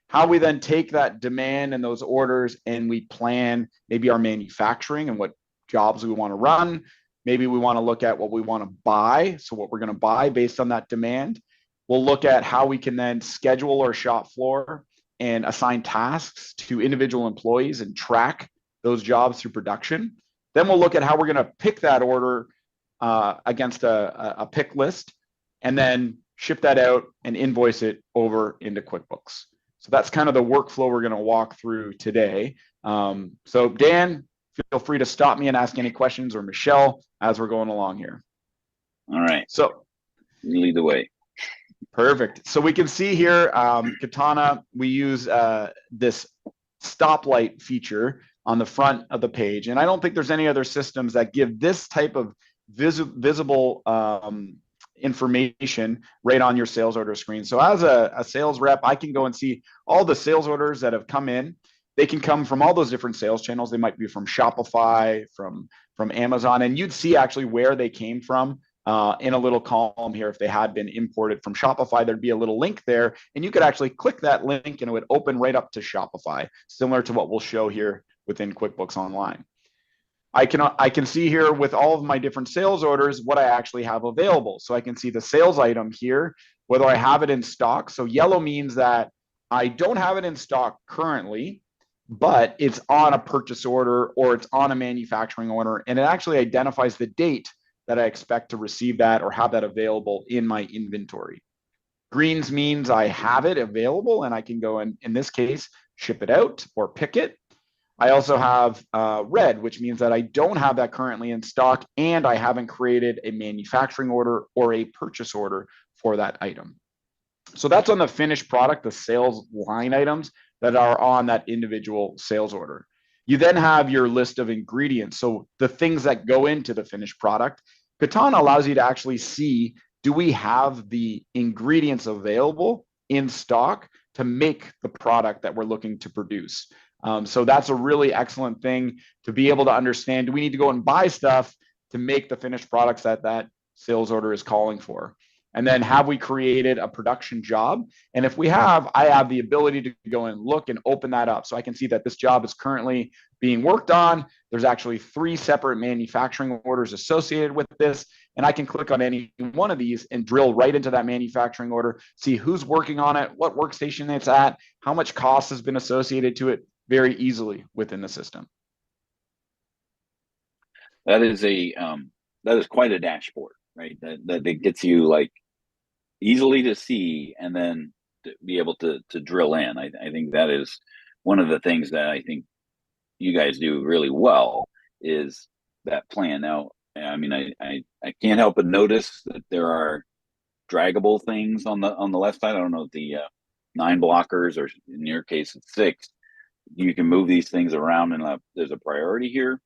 how we then take that demand and those orders and we plan maybe our manufacturing and what jobs we want to run. Maybe we want to look at what we want to buy. So what we're going to buy based on that demand. We'll look at how we can then schedule our shop floor and assign tasks to individual employees and track those jobs through production. Then we'll look at how we're going to pick that order against a pick list and then ship that out, and invoice it over into QuickBooks. So that's kind of the workflow we're going to walk through today. So Dan, feel free to stop me and ask any questions, or Michelle, as we're going along here. All right. So you lead the way. Perfect. So we can see here, Katana, we use this stoplight feature on the front of the page. And I don't think there's any other systems that give this type of visible information right on your sales order screen. So as a sales rep, I can go and see all the sales orders that have come in. They can come from all those different sales channels. They might be from Shopify, from Amazon, and you'd see actually where they came from in a little column here. If they had been imported from Shopify, there'd be a little link there, and you could actually click that link and it would open right up to Shopify, similar to what we'll show here within QuickBooks Online. I can see here with all of my different sales orders what I actually have available. So I can see the sales item here, whether I have it in stock. So yellow means that I don't have it in stock currently, but it's on a purchase order or it's on a manufacturing order, and it actually identifies the date that I expect to receive that or have that available in my inventory. Greens means I have it available and I can go and, in this case, ship it out or pick it. I also have red, which means that I don't have that currently in stock and I haven't created a manufacturing order or a purchase order for that item. So that's on the finished product, the sales line items that are on that individual sales order. You then have your list of ingredients. So the things that go into the finished product. Katana allows you to actually see, do we have the ingredients available in stock to make the product that we're looking to produce? So that's a really excellent thing to be able to understand. Do we need to go and buy stuff to make the finished products that that sales order is calling for? And then have we created a production job? And if we have, I have the ability to go and look and open that up. So I can see that this job is currently being worked on. There's actually 3 separate manufacturing orders associated with this. And I can click on any one of these and drill right into that manufacturing order, see who's working on it, what workstation it's at, how much cost has been associated to it, very easily within the system. That is quite a dashboard, right? That gets you like easily to see and then to be able to drill in. I think that is one of the things that I think you guys do really well, is that plan. Now, I mean, I can't help but notice that there are draggable things on the left side. I don't know if the 9 blockers, or in your case it's 6. You can move these things around, and there's a priority here.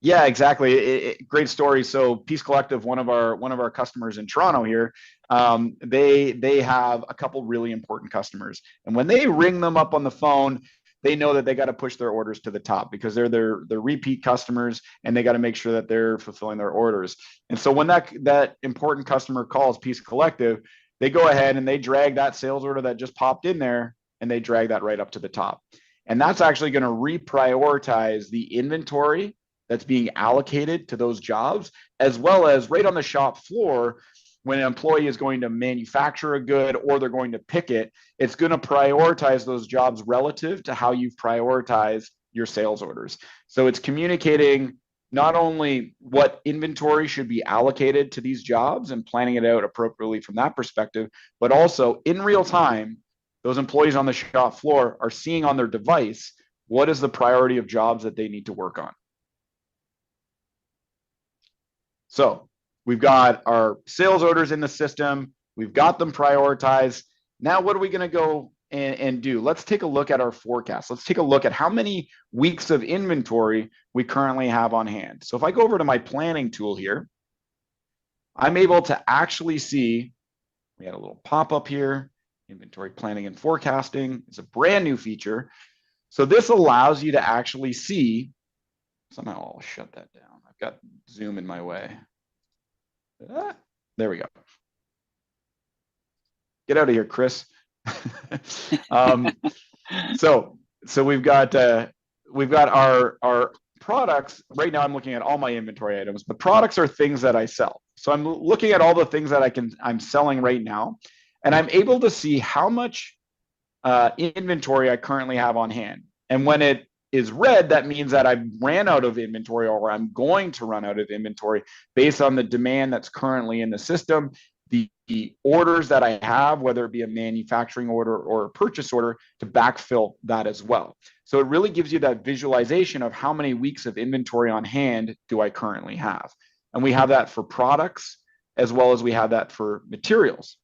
Yeah, exactly. Great story. So Peace Collective, one of our customers in Toronto here, they have a couple really important customers, and when they ring them up on the phone, they know that they got to push their orders to the top because they're their repeat customers, and they got to make sure that they're fulfilling their orders. And so when that important customer calls Peace Collective, they go ahead and they drag that sales order that just popped in there, and they drag that right up to the top. And that's actually going to reprioritize the inventory that's being allocated to those jobs, as well as right on the shop floor, when an employee is going to manufacture a good or they're going to pick it, it's going to prioritize those jobs relative to how you've prioritized your sales orders. So it's communicating not only what inventory should be allocated to these jobs and planning it out appropriately from that perspective, but also in real time, those employees on the shop floor are seeing on their device what is the priority of jobs that they need to work on. So we've got our sales orders in the system. We've got them prioritized. Now, what are we going to go and do? Let's take a look at our forecast. Let's take a look at how many weeks of inventory we currently have on hand. So if I go over to my planning tool here, I'm able to actually see, we had a little pop-up here. Inventory planning and forecasting is a brand new feature. So this allows you to actually see, somehow I'll shut that down. I've got Zoom in my way. There we go. Get out of here, Chris. So we've got our products. Right now I'm looking at all my inventory items. The products are things that I sell. So I'm looking at all the things that I'm selling right now. And I'm able to see how much inventory I currently have on hand. And when it is red, that means that I ran out of inventory, or I'm going to run out of inventory based on the demand that's currently in the system. the orders that I have, whether it be a manufacturing order or a purchase order, to backfill that as well. So it really gives you that visualization of how many weeks of inventory on hand do I currently have. And we have that for products as well as we have that for materials.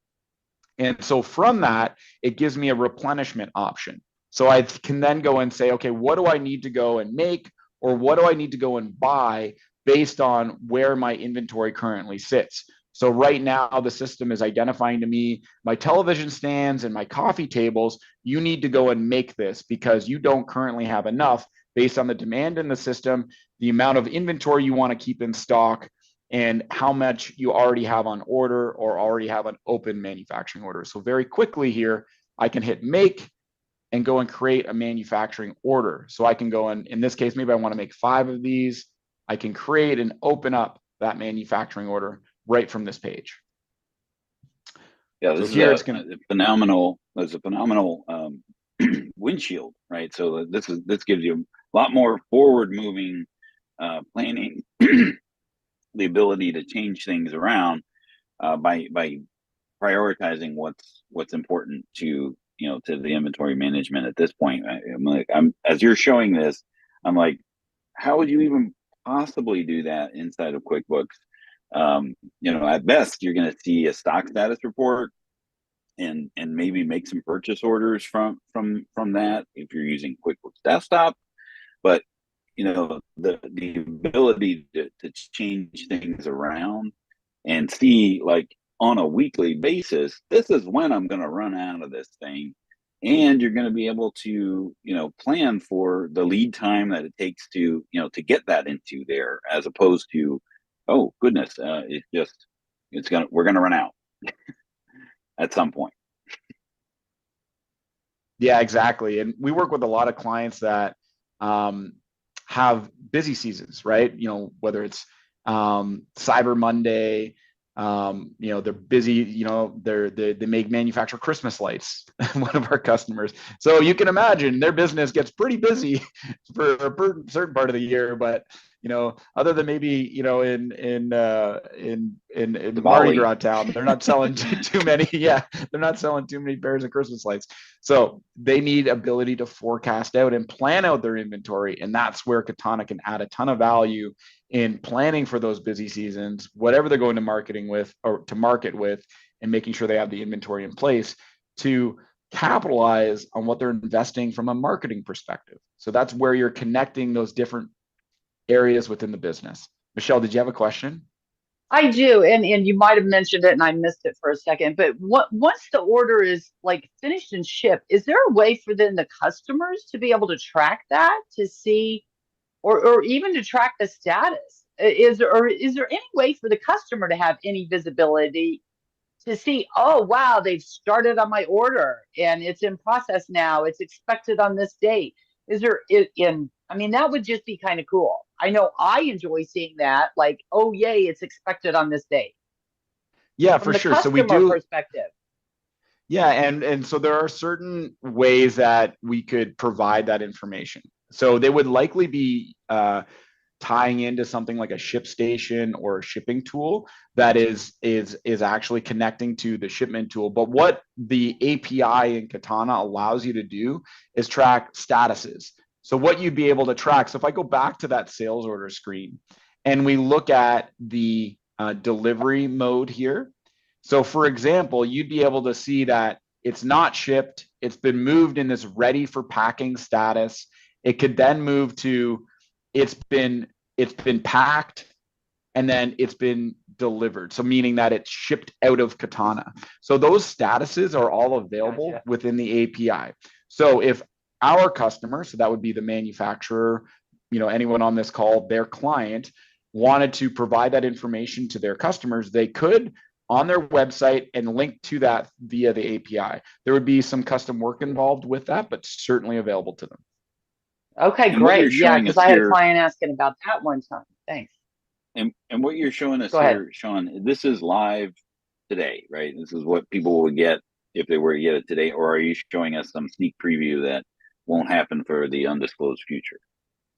And so from that, it gives me a replenishment option. So I can then go and say, okay, what do I need to go and make, or what do I need to go and buy based on where my inventory currently sits? So right now, the system is identifying to me my television stands and my coffee tables. You need to go and make this because you don't currently have enough based on the demand in the system, the amount of inventory you want to keep in stock, and how much you already have on order or already have an open manufacturing order. So very quickly here, I can hit make and go and create a manufacturing order. So I can go and, in this case, maybe I want to make 5 of these. I can create and open up that manufacturing order right from this page. Yeah, this so is a phenomenal. There's a phenomenal windshield, right? So this gives you a lot more forward-moving planning, the ability to change things around by prioritizing what's important to to the inventory management at this point. I'm as you're showing this, I'm like, how would you even possibly do that inside of QuickBooks? At best, you're going to see a stock status report and maybe make some purchase orders from that if you're using QuickBooks Desktop. But the ability to change things around and see, like, on a weekly basis, this is when I'm going to run out of this thing. And you're going to be able to, plan for the lead time that it takes to, to get that into there, as opposed to, oh goodness, we're going to run out at some point. Yeah, exactly. And we work with a lot of clients that have busy seasons, right? Whether it's Cyber Monday, they're busy, they manufacture Christmas lights, one of our customers. So you can imagine their business gets pretty busy for a certain part of the year, but other than maybe in Mardi Gras town, they're not selling too many. Yeah, they're not selling too many pairs of Christmas lights. So they need ability to forecast out and plan out their inventory, and that's where Katana can add a ton of value in planning for those busy seasons, whatever they're going to market with, and making sure they have the inventory in place to capitalize on what they're investing from a marketing perspective. So that's where you're connecting those different areas within the business. Michelle, did you have a question? I do, and you might have mentioned it and I missed it for a second, but once the order is like finished and shipped, is there a way for then the customers to be able to track that, to see, or even to track the status? Is there any way for the customer to have any visibility to see, oh wow, they've started on my order and it's in process now, it's expected on this date? That would just be kind of cool. I know I enjoy seeing that, like, oh yay, it's expected on this date. Yeah, From for the sure. So we customer do. perspective. Yeah, and so there are certain ways that we could provide that information. So they would likely be tying into something like a ShipStation or a shipping tool that is actually connecting to the shipment tool. But what the API in Katana allows you to do is track statuses. So what you'd be able to track. So if I go back to that sales order screen and we look at the delivery mode here. So for example, you'd be able to see that it's not shipped. It's been moved in this ready for packing status. It could then move to it's been packed and then it's been delivered. So meaning that it's shipped out of Katana. So those statuses are all available within the API. So if our customer, so that would be the manufacturer, anyone on this call, their client, wanted to provide that information to their customers, they could on their website and link to that via the API. There would be some custom work involved with that, but certainly available to them. Okay, great. Yeah, because I had a client asking about that one time. Thanks. And what you're showing us here, Shawn, this is live today, right? This is what people would get if they were to get it today, or are you showing us some sneak preview that won't happen for the undisclosed future?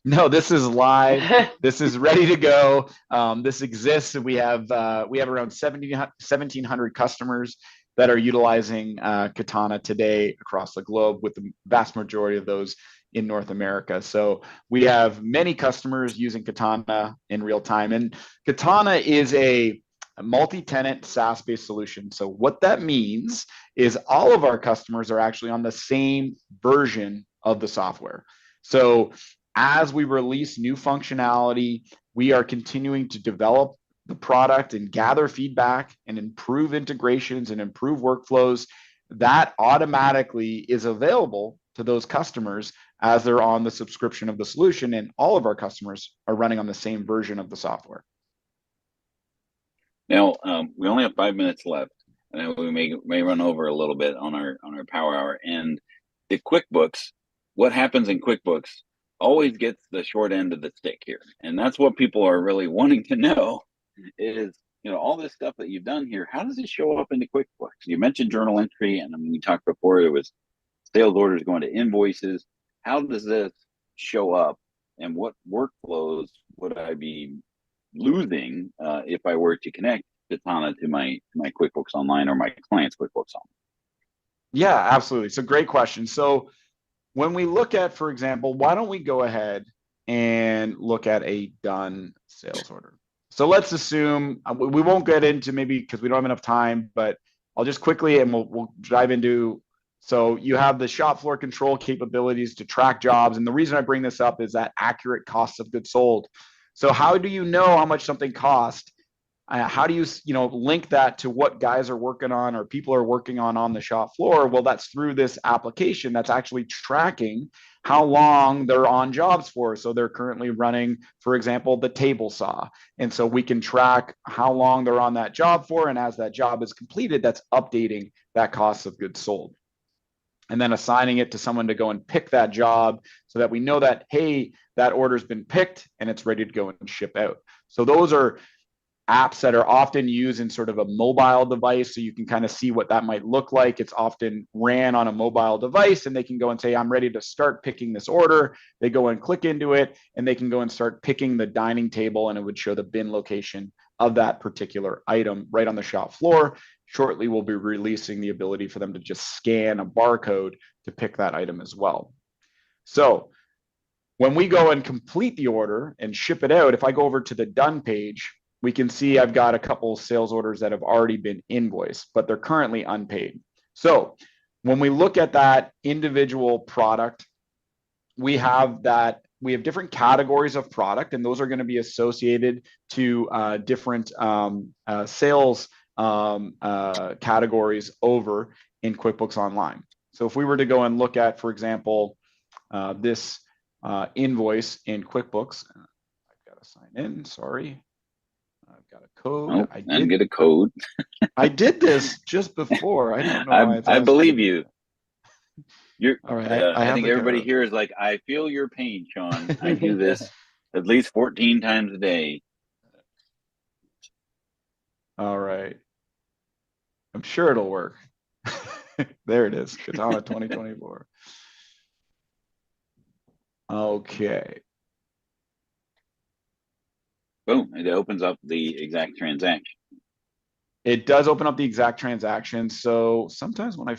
No, this is live. This is ready to go. This exists. We have around 1,700 customers that are utilizing Katana today across the globe, with the vast majority of those in North America. So we have many customers using Katana in real time. And Katana is a multi-tenant SaaS-based solution. So what that means is all of our customers are actually on the same version of the software. So as we release new functionality, we are continuing to develop the product and gather feedback and improve integrations and improve workflows. That automatically is available to those customers as they're on the subscription of the solution, and all of our customers are running on the same version of the software. Now, we only have 5 minutes left, and we may run over a little bit on our power hour. And the QuickBooks, what happens in QuickBooks always gets the short end of the stick here, and that's what people are really wanting to know is, all this stuff that you've done here, how does it show up into QuickBooks? You mentioned journal entry, and we talked before, it was sales orders going to invoices. How does this show up, and what workflows would I be losing if I were to connect Katana to my QuickBooks Online or my client's QuickBooks Online? Yeah, absolutely. It's a great question. So when we look at, for example, why don't we go ahead and look at a done sales order? So let's assume we won't get into, maybe because we don't have enough time, but I'll just quickly, and we'll dive into. So you have the shop floor control capabilities to track jobs. And the reason I bring this up is that accurate cost of goods sold. So how do you know how much something cost? How do you link that to what guys are working on or people are working on the shop floor? Well, that's through this application that's actually tracking how long they're on jobs for. So they're currently running, for example, the table saw. And so we can track how long they're on that job for. And as that job is completed, that's updating that cost of goods sold. And then assigning it to someone to go and pick that job so that we know that, hey, that order's been picked and it's ready to go and ship out. So those are apps that are often used in sort of a mobile device. So you can kind of see what that might look like. It's often ran on a mobile device, and they can go and say, I'm ready to start picking this order. They go and click into it, and they can go and start picking the dining table, and it would show the bin location of that particular item right on the shop floor. Shortly, we'll be releasing the ability for them to just scan a barcode to pick that item as well. So when we go and complete the order and ship it out, if I go over to the done page, we can see I've got a couple sales orders that have already been invoiced, but they're currently unpaid. So when we look at that individual product, we have different categories of product, and those are going to be associated to different sales categories over in QuickBooks Online. So if we were to go and look at, for example, this invoice in QuickBooks, I've got to sign in, sorry. I've got a code. Oh, I did get a code. I did this just before. I don't know why. I believe you. You're all right. I think everybody here is like, I feel your pain, Shawn. I do this at least 14 times a day. All right. I'm sure it'll work. There it is. Katana 2024. Okay. Boom. It opens up the exact transaction. It does open up the exact transaction. So sometimes when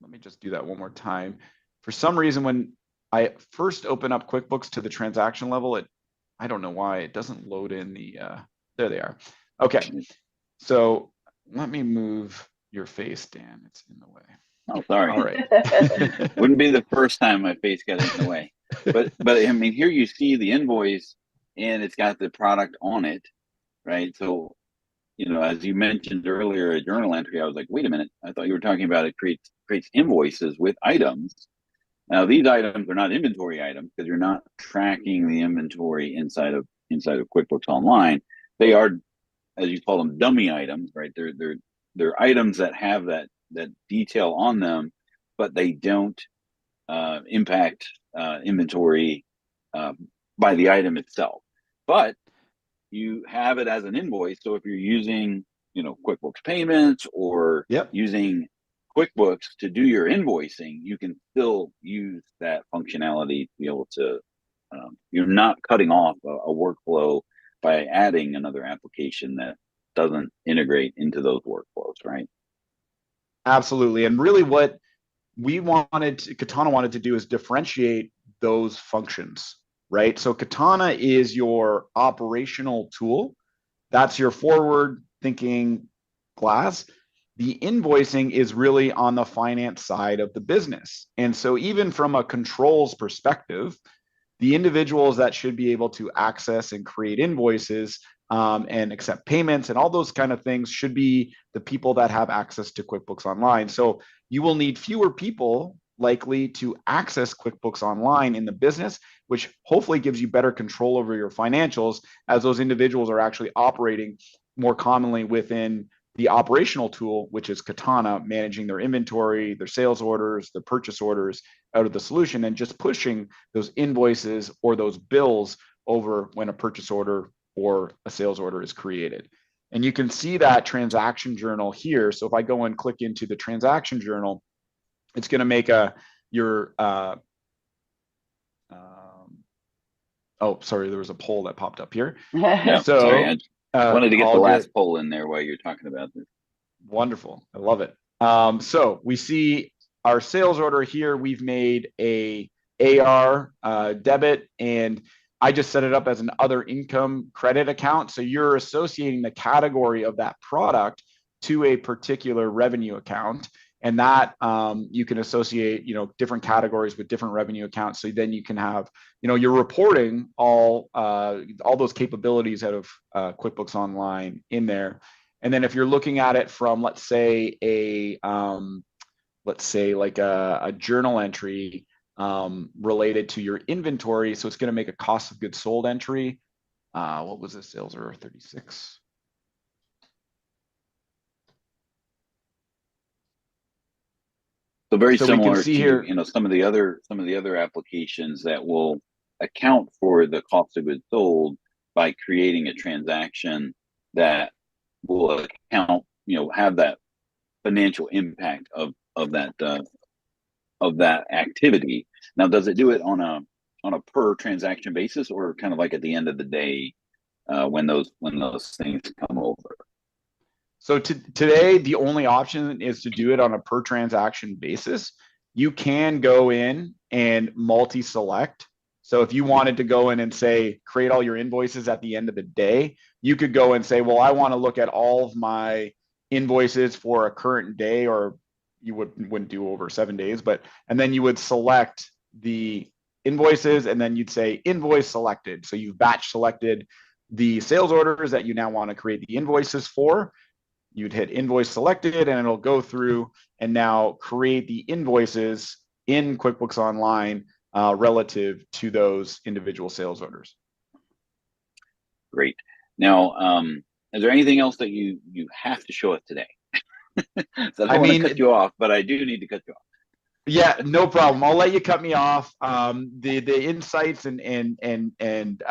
let me just do that one more time. For some reason, when I first open up QuickBooks to the transaction level, I don't know why it doesn't load in the, there they are. Okay. So let me move your face, Dan. It's in the way. Oh, sorry. All right. Wouldn't be the first time my face got in the way. But I mean, here you see the invoice and it's got the product on it, right? So, as you mentioned earlier, a journal entry, I was like, wait a minute, I thought you were talking about it creates invoices with items. Now, these items are not inventory items because you're not tracking the inventory inside of QuickBooks Online. They are, as you call them, dummy items, right? They're items that have that detail on them, but they don't impact inventory by the item itself. But you have it as an invoice. So if you're using, QuickBooks Payments or using QuickBooks to do your invoicing, you can still use that functionality to be able to you're not cutting off a workflow by adding another application that doesn't integrate into those workflows, right? Absolutely. And really what Katana wanted to do is differentiate those functions, right? So Katana is your operational tool. That's your forward thinking glass. The invoicing is really on the finance side of the business. And so even from a controls perspective, the individuals that should be able to access and create invoices and accept payments and all those kind of things should be the people that have access to QuickBooks Online. So you will need fewer people likely to access QuickBooks Online in the business, which hopefully gives you better control over your financials as those individuals are actually operating more commonly within the operational tool, which is Katana, managing their inventory, their sales orders, their purchase orders out of the solution, and just pushing those invoices or those bills over when a purchase order or a sales order is created. And you can see that transaction journal here. So if I go and click into the transaction journal, it's going to make oh, sorry, there was a poll that popped up here. Yeah, so sorry, I wanted to get the last good. poll in there while you're talking about this. Wonderful. I love it. So we see our sales order here. We've made a AR debit, and I just set it up as an other income credit account. So you're associating the category of that product to a particular revenue account. And that you can associate, different categories with different revenue accounts. So then you can have, you're reporting all those capabilities out of QuickBooks Online in there. And then if you're looking at it from, let's say like a journal entry related to your inventory, so it's going to make a cost of goods sold entry. What was this? Sales order 36. So very So similar we can see to here, some of the other applications that will account for the cost of goods sold by creating a transaction that will account, have that financial impact of that activity. Now, does it do it on a per transaction basis, or kind of like at the end of the day when those things come over? So today, the only option is to do it on a per transaction basis. You can go in and multi-select. So if you wanted to go in and say, create all your invoices at the end of the day, you could go and say, well, I want to look at all of my invoices for a current day, or you wouldn't do over 7 days, and then you would select the invoices and then you'd say invoice selected. So you've batch selected the sales orders that you now want to create the invoices for. You'd hit invoice selected and it'll go through and now create the invoices in QuickBooks Online relative to those individual sales orders. Great. Now, is there anything else that you have to show us today? So I don't want to cut you off, but I do need to cut you off. Yeah, no problem. I'll let you cut me off. The insights and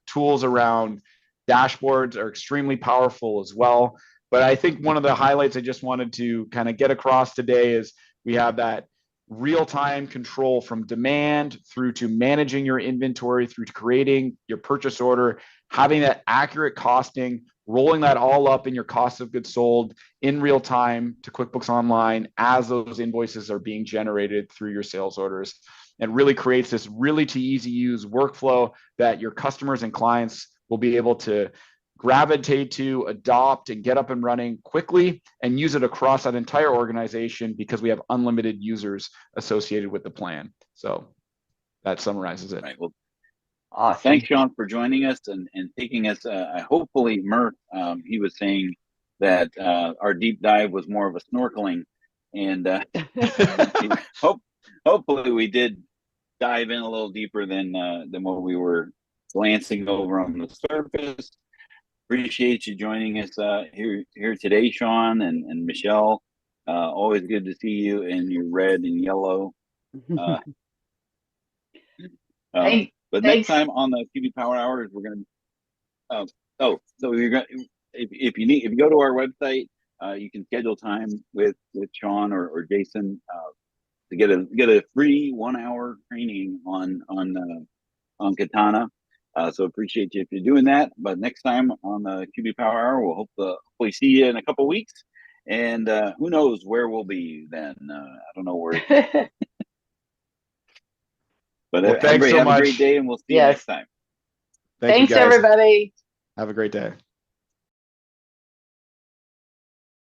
tools around dashboards are extremely powerful as well. But I think one of the highlights I just wanted to kind of get across today is we have that real-time control from demand through to managing your inventory, through to creating your purchase order, having that accurate costing, rolling that all up in your cost of goods sold in real time to QuickBooks Online as those invoices are being generated through your sales orders. And really creates this really to easy use workflow that your customers and clients will be able to gravitate to, adopt, and get up and running quickly and use it across that entire organization because we have unlimited users associated with the plan. So that summarizes it. Right. Well, awesome. Thanks, Shawn, for joining us and taking us. Hopefully, Mert, he was saying that our deep dive was more of a snorkeling, and hopefully we did dive in a little deeper than what we were glancing over on the surface. Appreciate you joining us here today, Shawn and Michelle. Always good to see you in your red and yellow. But next time on the QB Power Hours, we're gonna. So you're gonna if you go to our website, you can schedule time with Shawn or Jason to get a free 1 hour training on on Katana. So appreciate you if you're doing that. But next time on the QB Power Hour, we'll hopefully see you in a couple weeks. And who knows where we'll be then? I don't know where. But Well, thanks everybody so have a great much. day, and we'll see you Yes. next time. Thank you, Thanks, guys. everybody. Have a great day.